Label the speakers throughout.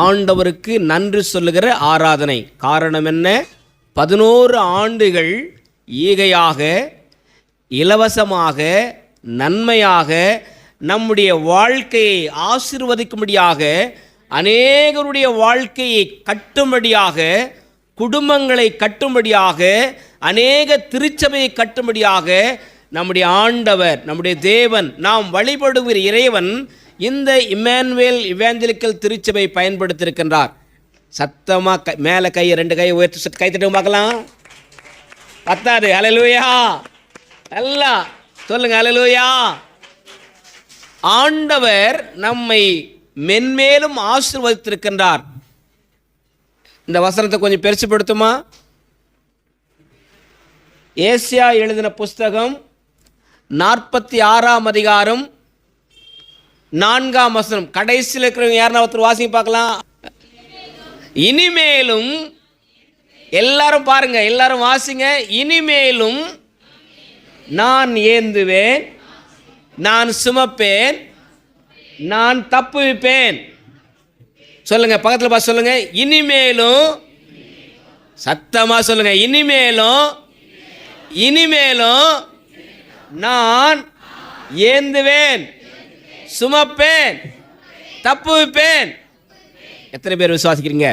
Speaker 1: ஆண்டவருக்கு நன்றி சொல்லுகிற ஆராதனை. காரணம் என்ன? 11 ஆண்டுகள் ஈகையாக, இலவசமாக, நன்மையாக நம்முடைய வாழ்க்கையை ஆசீர்வதிக்கும்படியாக, அநேகருடைய வாழ்க்கையை கட்டும்படியாக, குடும்பங்களை கட்டும்படியாக, அநேக திருச்சபையை கட்டும்படியாக நம்முடைய ஆண்டவர், நம்முடைய தேவன், நாம் வழிபடுகிற இறைவன் இந்த இம்மானுவேல் இவாஞ்சலிக்கல் திருச்சபை பயன்படுத்தியிருக்கின்றார். சத்தமாக மேலே கை 2 கை உயர்த்தி கை தட்டு பார்க்கலாம். பத்தாது. அல்லேலூயா. எல்லாம் சொல்லுங்க அல்லேலூயா. ஆண்டவர் நம்மை மென்மேலும் ஆசீர்வதித்திருக்கின்றார். இந்த வசனத்தை கொஞ்சம் பெருசுப்படுத்துமா? ஏசியா எழுதின புஸ்தகம் 46ஆம் அதிகாரம் 4ஆம் வசனம். கடைசியில் இருக்கிறவங்க யாருன்னா ஒருத்தர் வாசிங்க பார்க்கலாம். இனிமேலும், எல்லாரும் பாருங்க, எல்லாரும் வாசிங்க. இனிமேலும் நான் ஏந்துவேன், நான் சுமப்பேன், நான் தப்புவிப்பேன். சொல்லுங்க, பக்கத்தில் பார்த்து சொல்லுங்க. இனிமேலும், சத்தமா சொல்லுங்க. இனிமேலும், இனிமேலும் நான் ஏந்துவேன், சுமப்பேன், தப்புவிப்பேன். எத்தனை பேர் விசுவாசிக்கிறீங்க?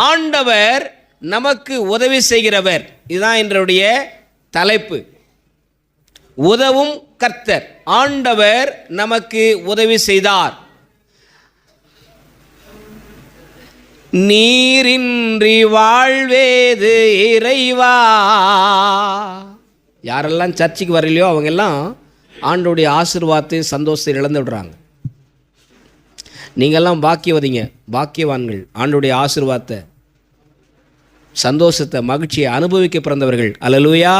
Speaker 1: ஆண்டவர் நமக்கு உதவி செய்கிறவர். இதுதான் இன்றைய தலைப்பு. உதவும் கர்த்தர். ஆண்டவர் நமக்கு உதவி செய்தார். நீரின்றி வாழ்வேது இறைவா. யாரெல்லாம் சர்ச்சுக்கு வரலையோ அவங்கெல்லாம் ஆண்டோடைய ஆசீர்வாதத்தை, சந்தோஷத்தை இழந்து விடுறாங்க. நீங்கள்லாம் பாக்கியவதிங்க, பாக்கியவான்கள். ஆண்டோடைய ஆசீர்வாதத்தை, சந்தோஷத்தை, மகிழ்ச்சியை அனுபவிக்க பிறந்தவர்கள். அல்லேலூயா.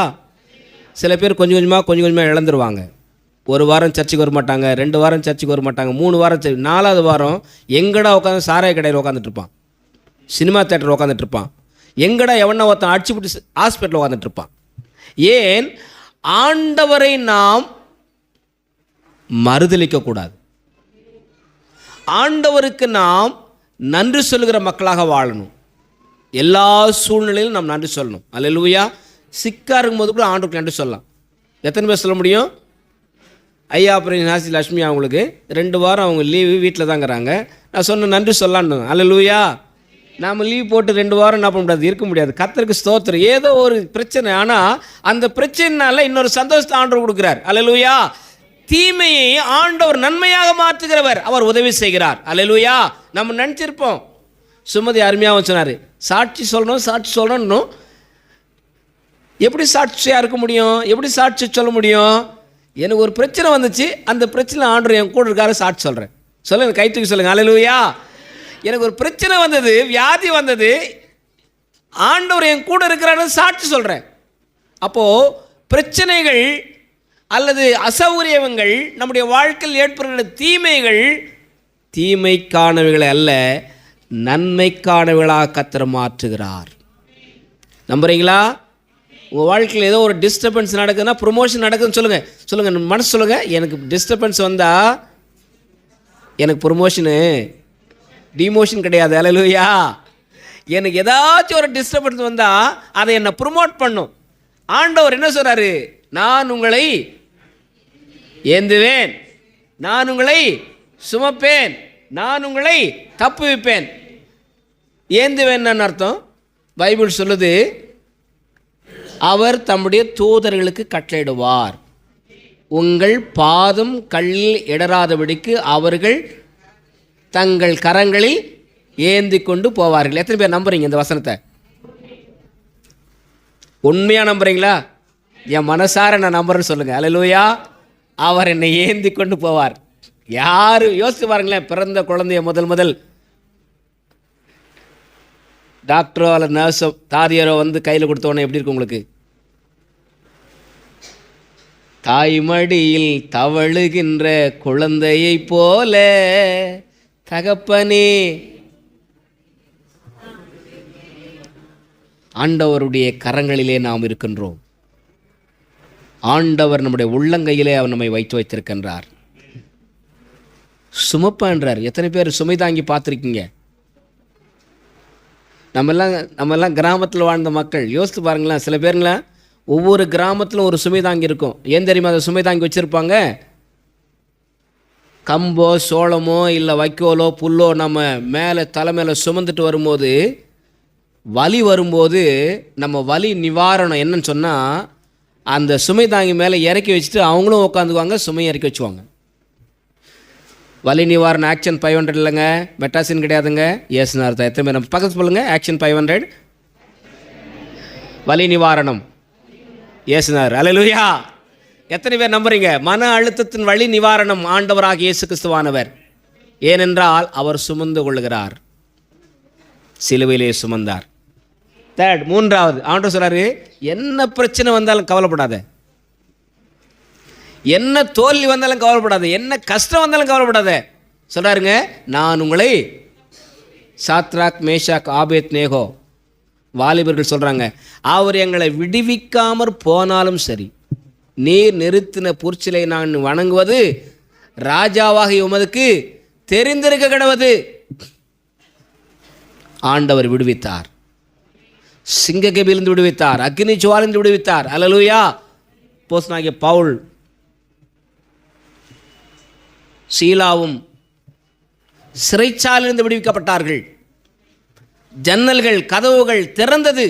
Speaker 1: சில பேர் கொஞ்சம் கொஞ்சமாக இழந்துருவாங்க. 1 வாரம் சர்ச்சுக்கு வர மாட்டாங்க, 2 வாரம் சர்ச்சுக்கு வர மாட்டாங்க, 3 வாரம் 4வது வாரம் எங்கடா உட்காந்து சாராய கடையில் உட்காந்துட்டு இருப்பான், சினிமா தேட்டரில் உட்காந்துட்டு இருப்பான், எங்கடா எவனா ஒருத்தன் அடிச்சுப்பிட்டு ஹாஸ்பிட்டலில் உட்காந்துட்டு இருப்பான். ஏன்? ஆண்டவரை நாம் மறுதலிக்கக்கூடாது. ஆண்டவருக்கு நாம் நன்றி சொல்லுகிற மக்களாக வாழணும். எல்லா சூழ்நிலையிலும் நாம் நன்றி சொல்லணும். அல்லேலூயா. சிக்காக இருக்கும்போது கூட ஆண்டவருக்கு நன்றி சொல்லலாம். எத்தனை பேர் சொல்ல முடியும்? ஐயா அப்புறம் நாசி லட்சுமி அவங்களுக்கு 2 வாரம் அவங்க லீவு, வீட்டில் தாங்கிறாங்க. நான் சொன்ன நன்றி சொல்லான்னு. அல்லேலூயா. நாம் லீவ் போட்டு 2 வாரம் என்ன பண்ண முடியாது, இருக்க முடியாது. கர்த்தருக்கு ஸ்தோத்திரம். ஏதோ ஒரு பிரச்சனை, ஆனால் அந்த பிரச்சனைனால இன்னொரு சந்தோஷத்தை ஆண்டவர் கொடுக்குறார். அல்லேலூயா. தீமையை ஆண்டவர் நன்மையாக மாற்றுகிறவர். அவர் உதவி செய்கிறார். அல்லேலூயா. நம்ம நினச்சிருப்போம். சுமதி அருமையாக சொன்னார், சாட்சி சொல்லணும். எப்படி சாட்சியாக இருக்க முடியும்? எப்படி சாட்சி சொல்ல முடியும்? எனக்கு ஒரு பிரச்சனை வந்துச்சு, அந்த பிரச்சனை ஆண்டவர் என் கூட இருக்காரு, சாட்சி சொல்கிறேன். சொல்லுங்க, கை தூக்கி சொல்லுங்க. அல்லேலூயா. எனக்கு ஒரு பிரச்சனை வந்தது, வியாதி வந்தது, ஆண்டவர் என் கூட இருக்கிறாரு, சாட்சி சொல்கிறேன். அப்போது பிரச்சனைகள் அல்லது அசௌகரியங்கள் நம்முடைய வாழ்க்கையில் ஏற்படுகிற தீமைகள், தீமைக்கானவைகளை அல்ல, நன்மைக்கானவைகளாக கர்த்தர் மாற்றுகிறார். நம்புறீங்களா? உங்கள் வாழ்க்கையில் ஏதோ ஒரு டிஸ்டர்பன்ஸ் நடக்குதுன்னா, ப்ரொமோஷன் நடக்குதுன்னு சொல்லுங்கள். மனசு சொல்லுங்கள், எனக்கு டிஸ்டர்பன்ஸ் வந்தால் எனக்கு ப்ரொமோஷனு, டிமோஷன் கிடையாது. அல்லேலூயா. எனக்கு ஏதாச்சும் ஒரு டிஸ்டர்பன்ஸ் வந்தால் அதை என்னை ப்ரொமோட் பண்ணும். ஆண்டவர் என்ன சொல்கிறாரு? நான் உங்களை ஏந்துவேன், நான் உங்களை சுமப்பேன், நான் உங்களை தப்புவிப்பேன். ஏந்துவேன் அர்த்தம் பைபிள் சொல்லுது, அவர் தம்முடைய தூதர்களுக்கு கட்டளையிடுவார், உங்கள் பாதம் கல்லில் இடராதபடிக்கு அவர்கள் தங்கள் கரங்களில் ஏந்தி கொண்டு போவார்கள். எத்தனை பேர் நம்புறீங்க இந்த வசனத்தை? உண்மையாக நம்புறீங்களா? என் மனசார நான் நம்புறேன்னு சொல்லுங்க. அல்லேலூயா. அவர் என்னை ஏந்தி கொண்டு போவார். யார் யோசித்து பாருங்களேன், பிறந்த குழந்தைய முதல் டாக்டரோ அல்லது நர்ஸோ தாதியாரோ வந்து கையில் கொடுத்தோன்னே எப்படி இருக்கும் உங்களுக்கு? தாய்மடியில் தவழுகின்ற குழந்தையை போல தகப்பனே. ஆண்டவருடைய கரங்களிலே நாம் இருக்கின்றோம். ஆண்டவர் நம்முடைய உள்ளங்கையிலே அவர் நம்மை வைத்திருக்கின்றார். சுமப்பான்றார். எத்தனை பேர் சுமை தாங்கி பார்த்துருக்கீங்க? நம்மெல்லாம் கிராமத்தில் வாழ்ந்த மக்கள். யோசித்து பாருங்களேன், சில பேருங்களேன் ஒவ்வொரு கிராமத்திலும் ஒரு சுமை தாங்கி இருக்கும். ஏன் தெரியுமா அதை சுமை தாங்கி வச்சுருப்பாங்க? கம்போ சோளமோ இல்லை வைக்கோலோ புல்லோ நம்ம மேலே தலை மேலே சுமந்துட்டு வரும்போது, வலி வரும்போது நம்ம வலி நிவாரணம் என்னன்னு சொன்னால், அந்த சுமை தாங்கி மேலே இறக்கி வச்சுட்டு அவங்களும் உட்காந்துக்குவாங்க, சுமையை இறக்கி வச்சுவாங்க. வலி நிவாரணம் ஆக்ஷன் 500 இல்லைங்க, மெட்டாசின் கிடையாதுங்க. ஏசுனார் தான். எத்தனை பேர் நம்ம பக்கத்து சொல்லுங்கள். ஆக்ஷன் 500 வலி நிவாரணம் ஏசுனார். அல்லேலூயா. எத்தனை பேர் நம்புறீங்க? மன அழுத்தத்தின் வலி நிவாரணம் ஆண்டவராக இயேசு கிறிஸ்துவானவர். ஏனென்றால் அவர் சுமந்து கொள்ளுகிறார், சிலுவையிலே சுமந்தார். தேர்ட், மூன்றாவது ஆண்டவர் சொல்றாரு, என்ன பிரச்சனை வந்தாலும் கவலைப்படாத, என்ன தோல்வி வந்தாலும் கவலைப்படாத, என்ன கஷ்டம் வந்தாலும் கவலைப்படாத. சொல்றாருங்க, நான் உங்களை சாத்ராக் மேஷாக் ஆபேத் நேகோ வாலிபர்கள் சொல்றாங்க, அவர் எங்களை விடுவிக்காமற் போனாலும் சரி, நீர் நிறுத்தின புற்சிலை நான் வணங்குவது ராஜாவாக உமதுக்கு தெரிந்திருக்க கிடவது. ஆண்டவர் விடுவித்தார், சிங்ககபிலிருந்து விடுவித்தார், அக்னி ஜுவாலிருந்து விடுவித்தார். அல்லேலூயா. அப்போஸ்தலனாகிய பவுல் சீலாவும் சிறைச்சாலையிலிருந்து விடுவிக்கப்பட்டார்கள். ஜன்னல்கள் கதவுகள் திறந்தது,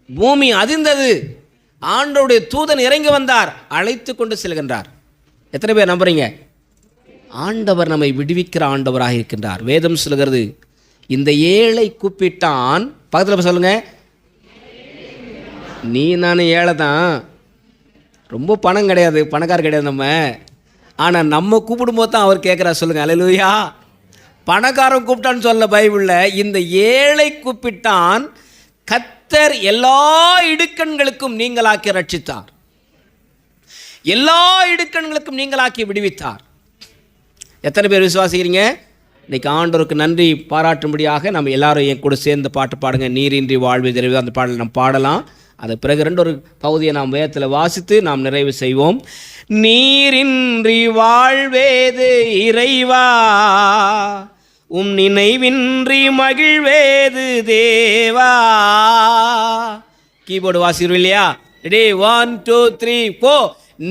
Speaker 1: பூமி அதிர்ந்தது, ஆண்டவருடைய தூதன் இறங்கி வந்தார், அழைத்து கொண்டு செல்கின்றார். எத்தனை பேர் நம்புறீங்க? ஆண்டவர் நம்மை விடுவிக்கிற ஆண்டவராக இருக்கின்றார். வேதம் சொல்கிறது, இந்த ஏழை கூப்பிட்டான். பக்கத்தில் சொல்லுங்க, நீ நானே ஏழை தான், ரொம்ப பணம் கிடையாது, பணக்கார கிடையாது நம்ம. ஆனால் நம்ம கூப்பிடும்போது தான் அவர் கேட்குறார். சொல்லுங்கள் அல்லேலூயா. பணக்காரன் கூப்பிட்டான்னு சொல்ல பைபிளில், இந்த ஏழை கூப்பிட்டான், கர்த்தர் எல்லா இடுக்கண்களுக்கும் நீங்களாக்கி ரட்சித்தார், எல்லா இடுக்கண்களுக்கும் நீங்களாக்கி விடுவித்தார். எத்தனை பேர் விசுவாசிக்கிறீங்க? இன்றைக்கி ஆண்டவருக்கு நன்றி பாராட்டும்படியாக நம்ம எல்லாரும் என் கூட சேர்ந்து பாட்டு பாடுங்க. நீரின்றி வாழ்வு நிறைவு, அந்த பாடல் நாம் பாடலாம். அது பிறகு ரெண்டொரு பகுதியை நாம் வேதத்தில் வாசித்து நாம் நிறைவு செய்வோம். நீரின்றி வாழ்வேது இறைவா, உம் நினைவின்றி மகிழ்வேது தேவா. கீபோர்டு வாசிக்கிறோம் இல்லையா? ரெடி, 1 2 3 4.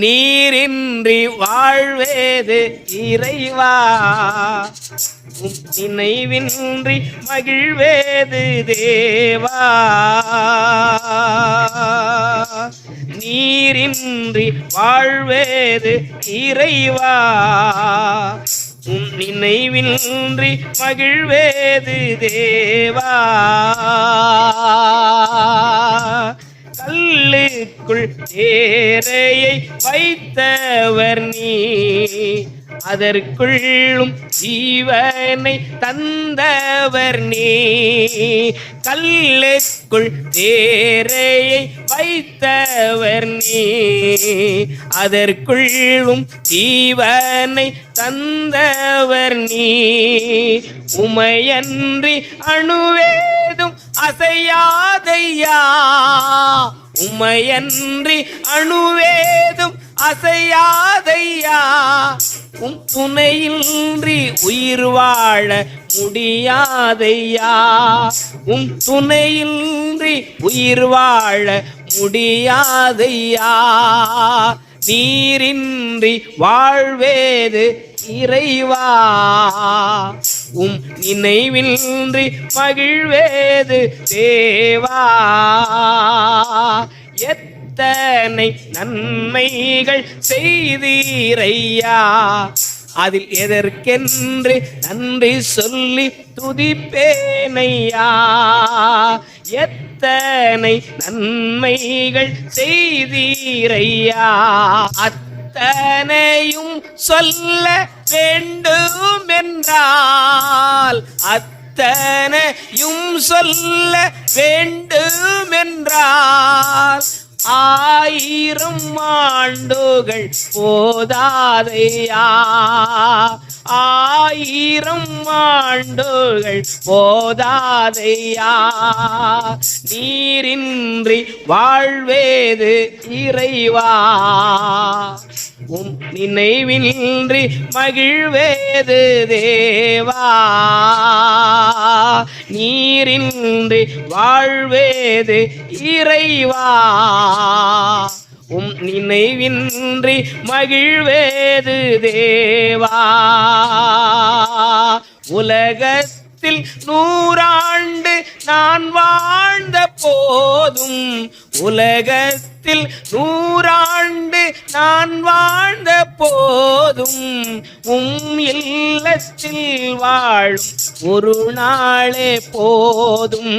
Speaker 1: நீரின்றி வாழ்வேது இறைவா, உம் நினைவின்றி மகிழ்வேது தேவா. நீரின்றி வாழ்வேது இறைவா, உம் நினைவின்றி மகிழ்வேது தேவா. கல்லுக்குள் தேரையை வைத்தவர் நீ, அதற்குள்ளும் ஜீவனை தந்தவர் நீ. கல்லுக்குள் தேரையை வைத்தவர் நீ, அதற்குள்ளும் ஜீவனை தந்தவர் நீ. உமையன்றி அணுவேதும் அசையாதையா, உமையன்றி அணுவேதும் அசையாதையா. உம் துணையின்றி உயிர் வாழ முடியாதையா, உம் துணையின்றி உயிர் வாழ முடியாதையா. நீரின்றி வாழ்வேது இறைவா, உம் நினைவின்றி மகிழ்வேது தேவா. எத்தனை நன்மைகள் செய்தீரையா, அதில் எதற்கென்று நன்றி சொல்லி துதிப்பேனையா. எத்தனை நன்மைகள் செய்தீரையா, அத்தனையும் சொல்ல வேண்டுமென்றால், அத்தனையும் சொல்ல வேண்டுமென்றால் 1000 ஆண்டுகள் போதாதையா, 1000 ஆண்டுகள் போதாதையா. நீரின்றி வாழ்வேது இறைவா, உம் நினைவின்றி மகிழ்வேது தேவா, நீரின்றி வாழ்வேது இறைவா. உம் நினைவின்றி மகிழ்வேது தேவா, உலகத்தில் 100 ஆண்டு நான் வாழ்ந்த போதும், உலகத்தில் 100 ஆண்டு நான் வாழ்ந்த போதும், உம் இல்லத்தில் வாழும் ஒரு நாளே போதும்,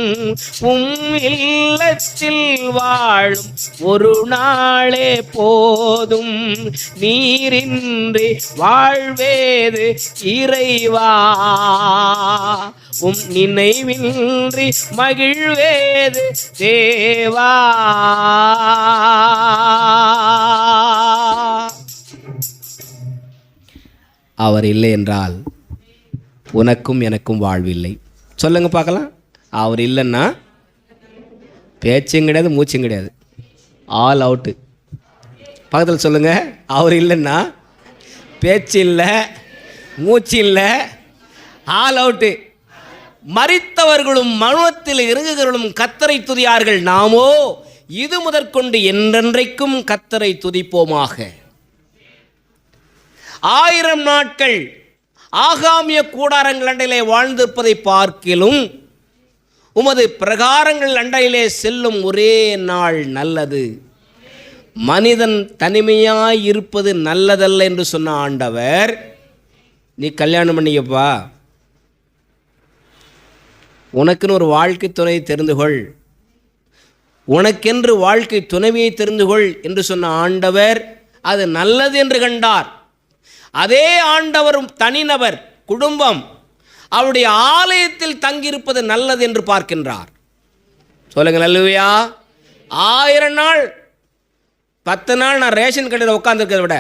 Speaker 1: உம் இல்லத்தில் வாழும் ஒரு நாளே போதும், நீரின்றி வாழ்வேது இறைவா, உம் நினைவின்றி மகிழ்வேது தேவா. அவர் இல்லை என்றால் உனக்கும் எனக்கும் வாழ்வில்லை. சொல்லுங்க பார்க்கலாம். அவர் இல்லைன்னா பேச்சும் கிடையாது, மூச்சும் கிடையாது, ஆல் அவுட்டு. பக்கத்தில் சொல்லுங்க. அவர் இல்லைன்னா பேச்சு இல்லை, மூச்சு இல்லை, ஆல் அவுட்டு. மரித்தவர்களும் மரணத்தில் இறங்குகிறவர்களும் கர்த்தரை துதியார்கள், நாமோ இது முதற்கொண்டு என்றென்றைக்கும் கர்த்தரை துதிப்போமாக. 1000 நாட்கள் ஆகாமிய கூடாரங்கள் அண்டையிலே வாழ்ந்திருப்பதை பார்க்கிலும் உமது பிரகாரங்கள் அண்டையிலே செல்லும் ஒரே நாள் நல்லது. மனிதன் தனிமையாய் இருப்பது நல்லதல்ல என்று சொன்ன ஆண்டவர், நீ கல்யாணம் பண்ணிக்கப்பா, உனக்குன்னு ஒரு வாழ்க்கை துணையை தெரிந்து கொள், உனக்கென்று வாழ்க்கை துணைவியை தெரிந்து கொள் என்று சொன்ன ஆண்டவர் அது நல்லது என்று கண்டார். அதே ஆண்டவரும் தனிநபர் குடும்பம் அவருடைய ஆலயத்தில் தங்கியிருப்பது நல்லது என்று பார்க்கின்றார். சொல்லுங்கள் அல்லேலூயா. 1000 நாள் 10 நாள் நான் ரேஷன் கடையில் உட்காந்துருக்கிறத விட,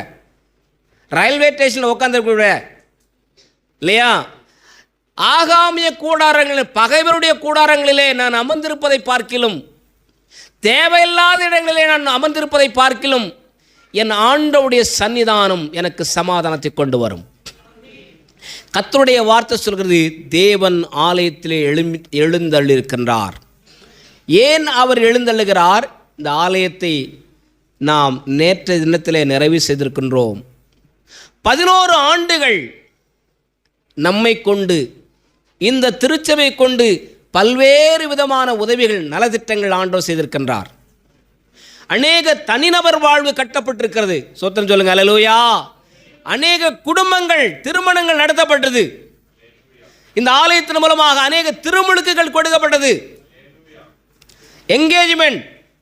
Speaker 1: ரயில்வே ஸ்டேஷனில் உட்காந்துருக்க விட இல்லையா, ஆகாமிய கூடாரங்களில் பகைவருடைய கூடாரங்களிலே நான் அமர்ந்திருப்பதை பார்க்கிலும், தேவையில்லாத இடங்களிலே நான் அமர்ந்திருப்பதை பார்க்கிலும், என் ஆண்டவருடைய சன்னிதானம் எனக்கு சமாதானத்தை கொண்டு வரும். கர்த்தருடைய வார்த்தை சொல்கிறது, தேவன் ஆலயத்திலே எழுந்தள்ளிருக்கின்றார். ஏன் அவர் எழுந்தள்ளுகிறார்? இந்த ஆலயத்தை நாம் நேற்றைய தினத்திலே நிறைவு செய்திருக்கின்றோம். 11 ஆண்டுகள் நம்மை கொண்டு, இந்த திருச்சபை கொண்டு பல்வேறு விதமான உதவிகள், நலத்திட்டங்கள் ஆண்டவர் செய்திருக்கின்றார். அநேக தனிநபர் வாழ்வு கட்டப்பட்டிருக்கிறது. சோத்திரம் சொல்லுங்க அல்லேலூயா. அநேக குடும்பங்கள், திருமணங்கள் நடத்தப்பட்டது. இந்த ஆலயத்தின் மூலமாக அநேக திருமுழுக்குகள் கொடுக்கப்பட்டது. என்கேஜ்மெண்ட்,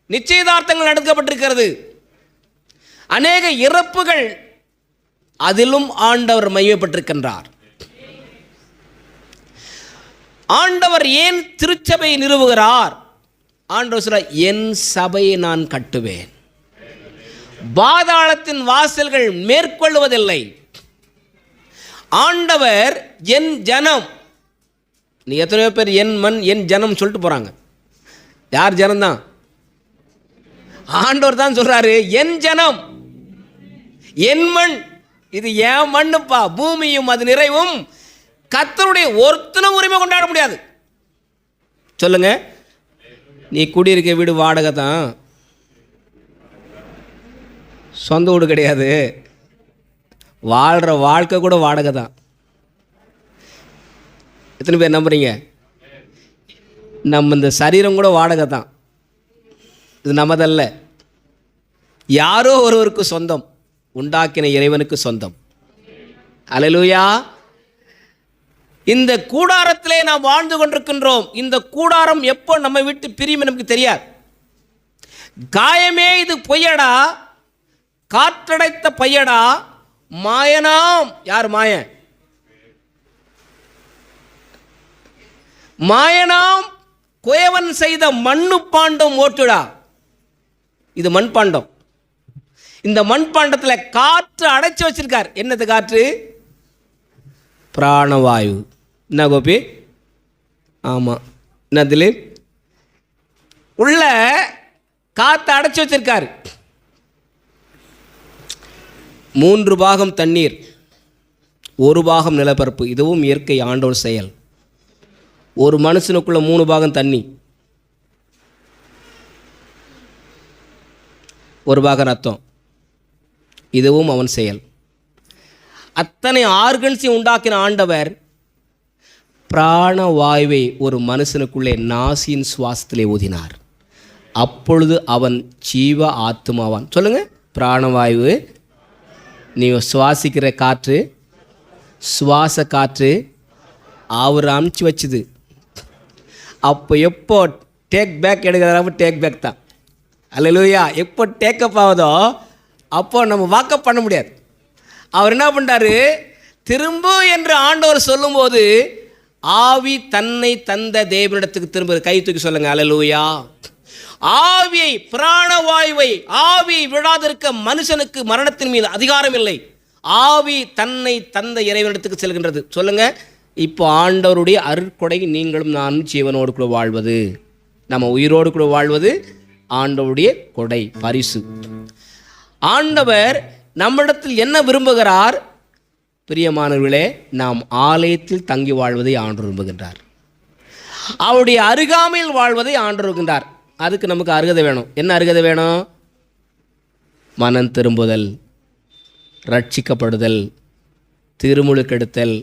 Speaker 1: நிச்சயதார்த்தங்கள் நடத்தப்பட்டிருக்கிறது. அநேக இறப்புகள், அதிலும் ஆண்டவர் மையப்பட்டிருக்கின்றார். ஆண்டவர் ஏன் திருச்சபையை நிறுவுகிறார்? ஆண்டவர் சொல்ல, என் சபையை நான் கட்டுவேன், பாதாளத்தின் வாசல்கள் மேற்கொள்வதில்லை. ஆண்டவர் என் ஜனம். நீ எத்தனையோ பேர் என் மண் என் ஜனம் சொல்லிட்டு போகிறாங்க. யார் ஜனம்தான்? ஆண்டவர் தான் சொல்கிறாரு, என் ஜனம், என் மண், இது என் மண்ணுப்பா, பூமியும் அது நிறைவும் கர்த்தருடைய ஒருத்தன உரிமை கொண்டாட முடியாது. சொல்லுங்க. நீ குடியிருக்க வீடு வாடகை தான், சொந்த வீடு கிடையாது. வாழ்கிற வாழ்க்கை கூட வாடகை தான். எத்தனை பேர் நம்புறீங்க? நம்ம இந்த சரீரம் கூட வாடகை தான், இது நமதல்ல. யாரோ ஒருவருக்கு சொந்தம், உண்டாக்கின இறைவனுக்கு சொந்தம். அல்லேலூயா. இந்த கூடாரத்திலே நாம் வாழ்ந்து கொண்டிருக்கின்றோம். இந்த கூடாரம் எப்போ நம்ம விட்டு பிரியும் நமக்கு தெரியாது. காயமே இது பொய்யடா, காற்றடைத்த பையடா, மாயனாம். யார் மாயன்? மாயனாம் குயவன் செய்த மண்ணு பாண்டம் ஓட்டுடா. இது மண்பாண்டம். இந்த மண்பாண்டத்தில் காற்று அடைச்சி வச்சிருக்கார். என்னது காற்று? பிராணவாயு. என்ன கோபி? ஆமாம். என்னதில் உள்ள காற்று அடைச்சி வச்சிருக்காரு. 3 பாகம் தண்ணீர், 1 பாகம் நிலப்பரப்பு. இதுவும் இயற்கை ஆண்டவர் செயல். ஒரு மனுஷனுக்குள்ள 3 பாகம் தண்ணி, 1 பாகம் ரத்தம். இதுவும் அவன் செயல். அத்தனை ஆர்கன்ஸையும் உண்டாக்கின ஆண்டவர் பிராணவாயுவை ஒரு மனுஷனுக்குள்ளே நாசியின் சுவாசத்திலே ஊதினார். அப்பொழுது அவன் ஜீவ ஆத்மாவான். சொல்லுங்க, பிராணவாயு நீ சுவாசிக்கிற காற்று, சுவாச காற்று அவர் அமுச்சு வச்சுது. அப்போ எப்போ டேக் பேக் எடுக்கிறப்ப டேக் பேக் தான். அல்லேலூயா. எப்போ டேக்கப் ஆகுதோ அப்போ நம்ம வாக்கப் பண்ண முடியாது. அவர் என்ன பண்ணுறாரு, திரும்ப என்று ஆண்டவர் சொல்லும்போது ஆவி தன்னை தந்த தேவனிடத்துக்கு திரும்ப. கை தூக்கி சொல்லுங்க, அல்லேலூயா. ஆவியை, பிராணவாயுவை ஆவி விடாதிருக்க மனுஷனுக்கு மரணத்தின் மீது அதிகாரம் இல்லை. ஆவி தன்னை தந்த இறைவனிடத்துக்கு செல்கின்றது. சொல்லுங்க, இப்போ ஆண்டவருடைய அருட்கொடை நீங்களும் நானும் ஜீவனோடு கூட வாழ்வது, நம்ம உயிரோடு கூட வாழ்வது ஆண்டவருடைய கொடை, பரிசு. ஆண்டவர் நம்மிடத்தில் என்ன விரும்புகிறார்? பிரியமானவர்களே, நாம் ஆலயத்தில் தங்கி வாழ்வதை ஆண்டவர் விரும்புகின்றார். அவருடைய அருகாமையில் வாழ்வதை ஆண்டவர் விரும்புகின்றார். அதுக்கு நமக்கு அருகதை வேணும். என்ன அருகதை வேணும்? மனம் திரும்புதல், ரட்சிக்கப்படுதல், திருமுழுக்கெடுத்தல்,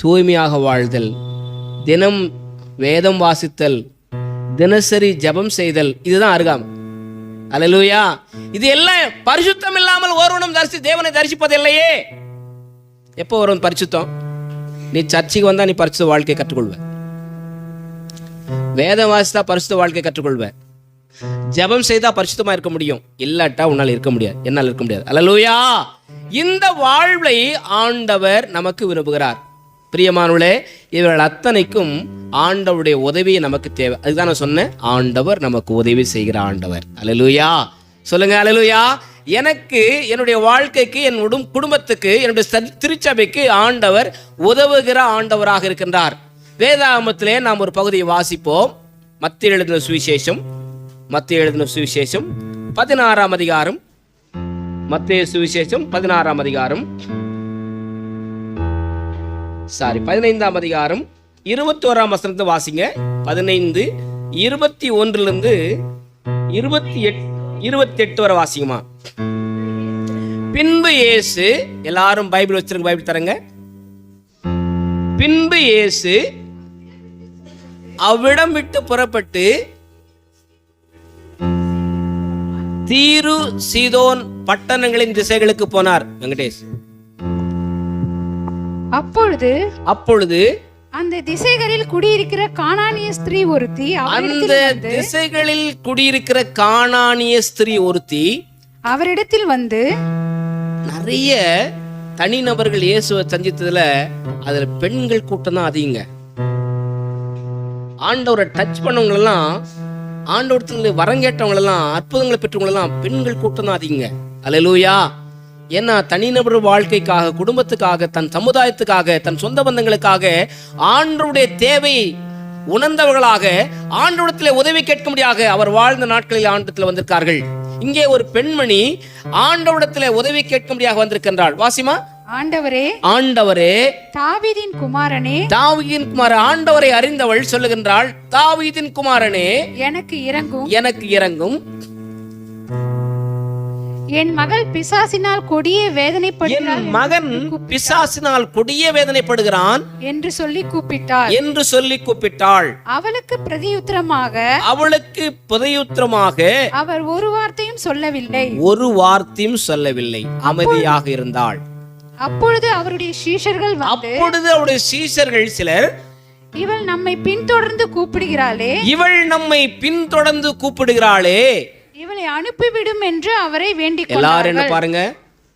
Speaker 1: தூய்மையாக வாழ்தல், தினம் வேதம் வாசித்தல், தினசரி ஜெபம் செய்தல். இதுதான் அருகாமை. அல்லேலூயா. இது எல்லாம் பரிசுத்தம் இல்லாமல் ஒருவனும் தேவனை தரிசிப்பதில்லையே. எப்போ வரும் பரிசுத்தம்? நீ சர்ச்சைக்கு வந்தா நீ பரிசுத்த வாழ்க்கையை கற்றுக்கொள்வ, வேதம் வாசித்தா பரிசுத்த வாழ்க்கையை கற்றுக்கொள்வ, ஜெபம் செய்தா பரிசுத்தமா இருக்க முடியும். இல்லாட்டா உன்னால் இருக்க முடியாது, என்னால் இருக்க முடியாது. அல்லேலூயா. இந்த வாழ்வை ஆண்டவர் நமக்கு விரும்புகிறார். பிரியமானவர்களே, இவர்கள் அத்தனைக்கும் ஆண்டவருடைய உதவி நமக்கு தேவை. அதுதான் நான் சொன்னேன், ஆண்டவர் நமக்கு உதவி செய்கிற ஆண்டவர். அல்லேலூயா. சொல்லுங்க, அல்லேலூயா. எனக்கு, என்னுடைய வாழ்க்கைக்கு, என்னுடைய குடும்பத்துக்கு, என்னுடைய திருச்சபைக்கு ஆண்டவர் உதவுகிற ஆண்டவராக இருக்கின்றார். வேதாகமத்திலே நாம் ஒரு பகுதியை வாசிப்போம். மத்தேயு எழுதின சுவிசேஷம், மத்தேயு எழுதின சுவிசேஷம் 16ஆம் அதிகாரம். மத்தேயு சுவிசேஷம் 16ஆம் அதிகாரம், 15ஆம் அதிகாரம் 21ஆம் வசனத்தை வாசிங்க. 15, 21 28 வரை வாசிக்குமா. பின்பு இயேசு, எல்லாரும் பைபிள் வச்சிருங்க, பைபிள் தரங்க. பின்பு இயேசு அவ்விடம் விட்டு புறப்பட்டு தீரு சீதோன் பட்டணங்களின் திசைகளுக்கு போனார். வெங்கடேஷ். அப்பொழுது
Speaker 2: அந்த திசைகளில் குடியிருக்கிற கானானிய ஸ்திரீ ஒருத்தி,
Speaker 1: அந்த திசைகளில் குடியிருக்கிற கானானிய ஸ்திரீ ஒருத்தி
Speaker 2: அவரிடத்தில் வந்து,
Speaker 1: நிறைய தனிநபர்கள் இயேசுவை சந்தித்ததுல அதுல பெண்கள் கூட்டம் தான் அதிகங்க. ஆண்டவரை டச் பண்ணவங்களெல்லாம், ஆண்டவரத்துல வரங்கேற்றவங்களெல்லாம், அற்புதங்களை பெற்றவங்களெல்லாம் பெண்கள் கூட்டம் தான் அதிகங்க. அல்லேலூயா. ஏன்னா தனிநபர் வாழ்க்கைக்காக, குடும்பத்துக்காக, தன் சமுதாயத்துக்காக, தன் சொந்த பந்தங்களுக்காக ஆண்டவருடைய தேவையை உணர்ந்தவர்களாக ஆண்டவரத்திலே உதவி கேட்க முடியாக அவர் வாழ்ந்த நாட்களில் ஆண்டவரத்தில் வந்திருக்கார்கள். இங்கே ஒரு பெண்மணி ஆண்டவரிடத்திலே உதவி கேட்க முடியாக வந்திருக்கின்றாள். வாசிமா. ஆண்டவரே,
Speaker 2: தாவீதின் குமாரனே,
Speaker 1: தாவீதின் குமாரன். ஆண்டவரை அறிந்தவள் சொல்லுகின்றாள், தாவீதின் குமாரனே,
Speaker 2: எனக்கு
Speaker 1: இறங்கும்.
Speaker 2: என் மகள் பிசாசினால் கொடிய வேதனைப்படுகிறாள்.
Speaker 1: என் மகன் பிசாசினால் கொடிய வேதனைப்படுகிறான் என்று சொல்லி கூப்பிட்டாள்.
Speaker 2: அவளுக்கு பிரதியுத்தரமாக அவர் ஒரு வார்த்தையும் சொல்லவில்லை.
Speaker 1: அமைதியாக இருந்தாள்.
Speaker 2: அப்பொழுது அவருடைய சீஷர்கள்
Speaker 1: சிலர்,
Speaker 2: இவள் நம்மை பின்தொடர்ந்து கூப்பிடுகிறாளே, இவளை அனுப்பிவிடும் என்று அவரை வேண்டிக் கொண்டார்கள்.
Speaker 1: எல்லாரும் என்ன பாருங்க,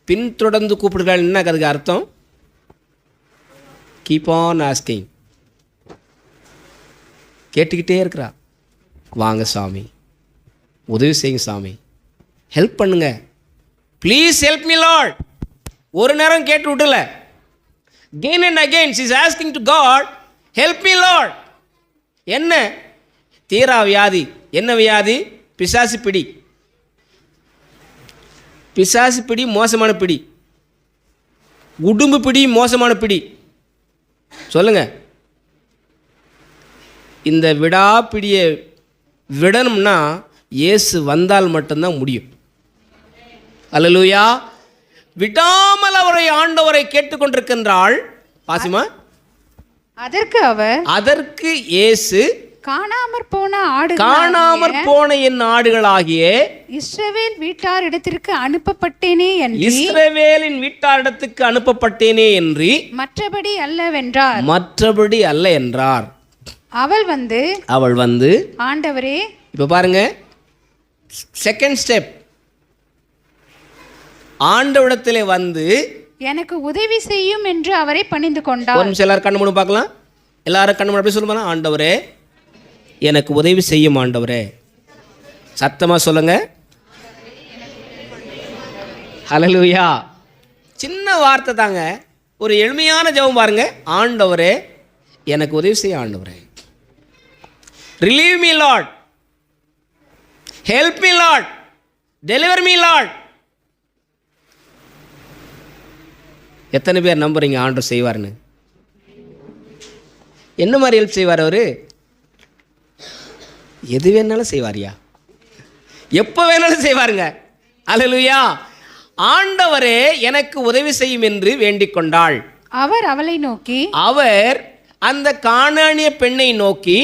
Speaker 1: பின்தொடர்ந்து கூப்பிடுகிறாள். என்ன அதுக்கு அர்த்தம்? கீப் ஆன் ஆஸ்கிங், கேட்டுக்கிட்டே இருக்கிறா. வாங்க சாமி, உதவி செய்யுங்க சாமி, ஹெல்ப் பண்ணுங்க, ப்ளீஸ் ஹெல்ப் மீ லார்ட். ஒரு நேரம் கேட்டு விடல. again and again she is asking to God, help me Lord. என்ன தீரா வியாதி? என்ன வியாதி? பிசாசு பிடி. மோசமான பிடி. உடும்பு பிடி மோசமான பிடி. சொல்லுங்க, இந்த விடாப்பிடியை விடணும்னா இயேசு வந்தால் மட்டும்தான் முடியும். அல்லேலூயா. விடாமல் அவரை ஆண்டவரை கேட்டுக்கொண்டிருக்கின்றாள் பாசிமா. அதற்கு இயேசு
Speaker 2: காணாமற்
Speaker 1: போன என் ஆடுகளாகிய
Speaker 2: இஸ்ரவேல் வீட்டாரிடத்திற்கு அனுப்பப்பட்டேனே என்று,
Speaker 1: இஸ்ரவேலின் வீட்டாரிடத்துக்கு அனுப்பப்பட்டேனே என்று
Speaker 2: மற்றபடி அல்ல என்றார். அவள் வந்து ஆண்டவரே,
Speaker 1: இப்ப பாருங்க, செகண்ட் ஸ்டெப். ஆண்டவரிடத்திலே வந்து
Speaker 2: எனக்கு உதவி செய்யும் என்று அவரை பணிந்து கொண்டார்.
Speaker 1: ஒரு நிமிஷம் எல்லாரும் கண்ணு மூடி பார்க்கலாம். எல்லாரும் கண்ணு மூடி அப்படியே சொல்லுங்க, ஆண்டவரே எனக்கு உதவி செய்யும். ஆண்டவரே சத்தமா சொல்லுங்க. ஹல்லேலூயா. சின்ன வார்த்தை தாங்க, ஒரு எளிமையான ஜெபம் பாருங்க. ஆண்டவரே எனக்கு உதவி செய்ய. ஆண்டவரே relieve me Lord, help me Lord, deliver me Lord. எத்தனை பேர் நம்புறீங்க ஆண்டவர் செய்வார்னு? என்ன மாதிரி ஹெல்ப் செய்வார் அவரு? எது வேணாலும் செய்வாரியா, எப்போ வேணாலும் செய்வாருங்க. அல்லேலூயா. ஆண்டவரே எனக்கு உதவி செய்யும் என்று வேண்டிக் கொண்டாள்.
Speaker 2: அவர் அவளை நோக்கி,
Speaker 1: அவர் அந்த கானானிய பெண்ணை நோக்கி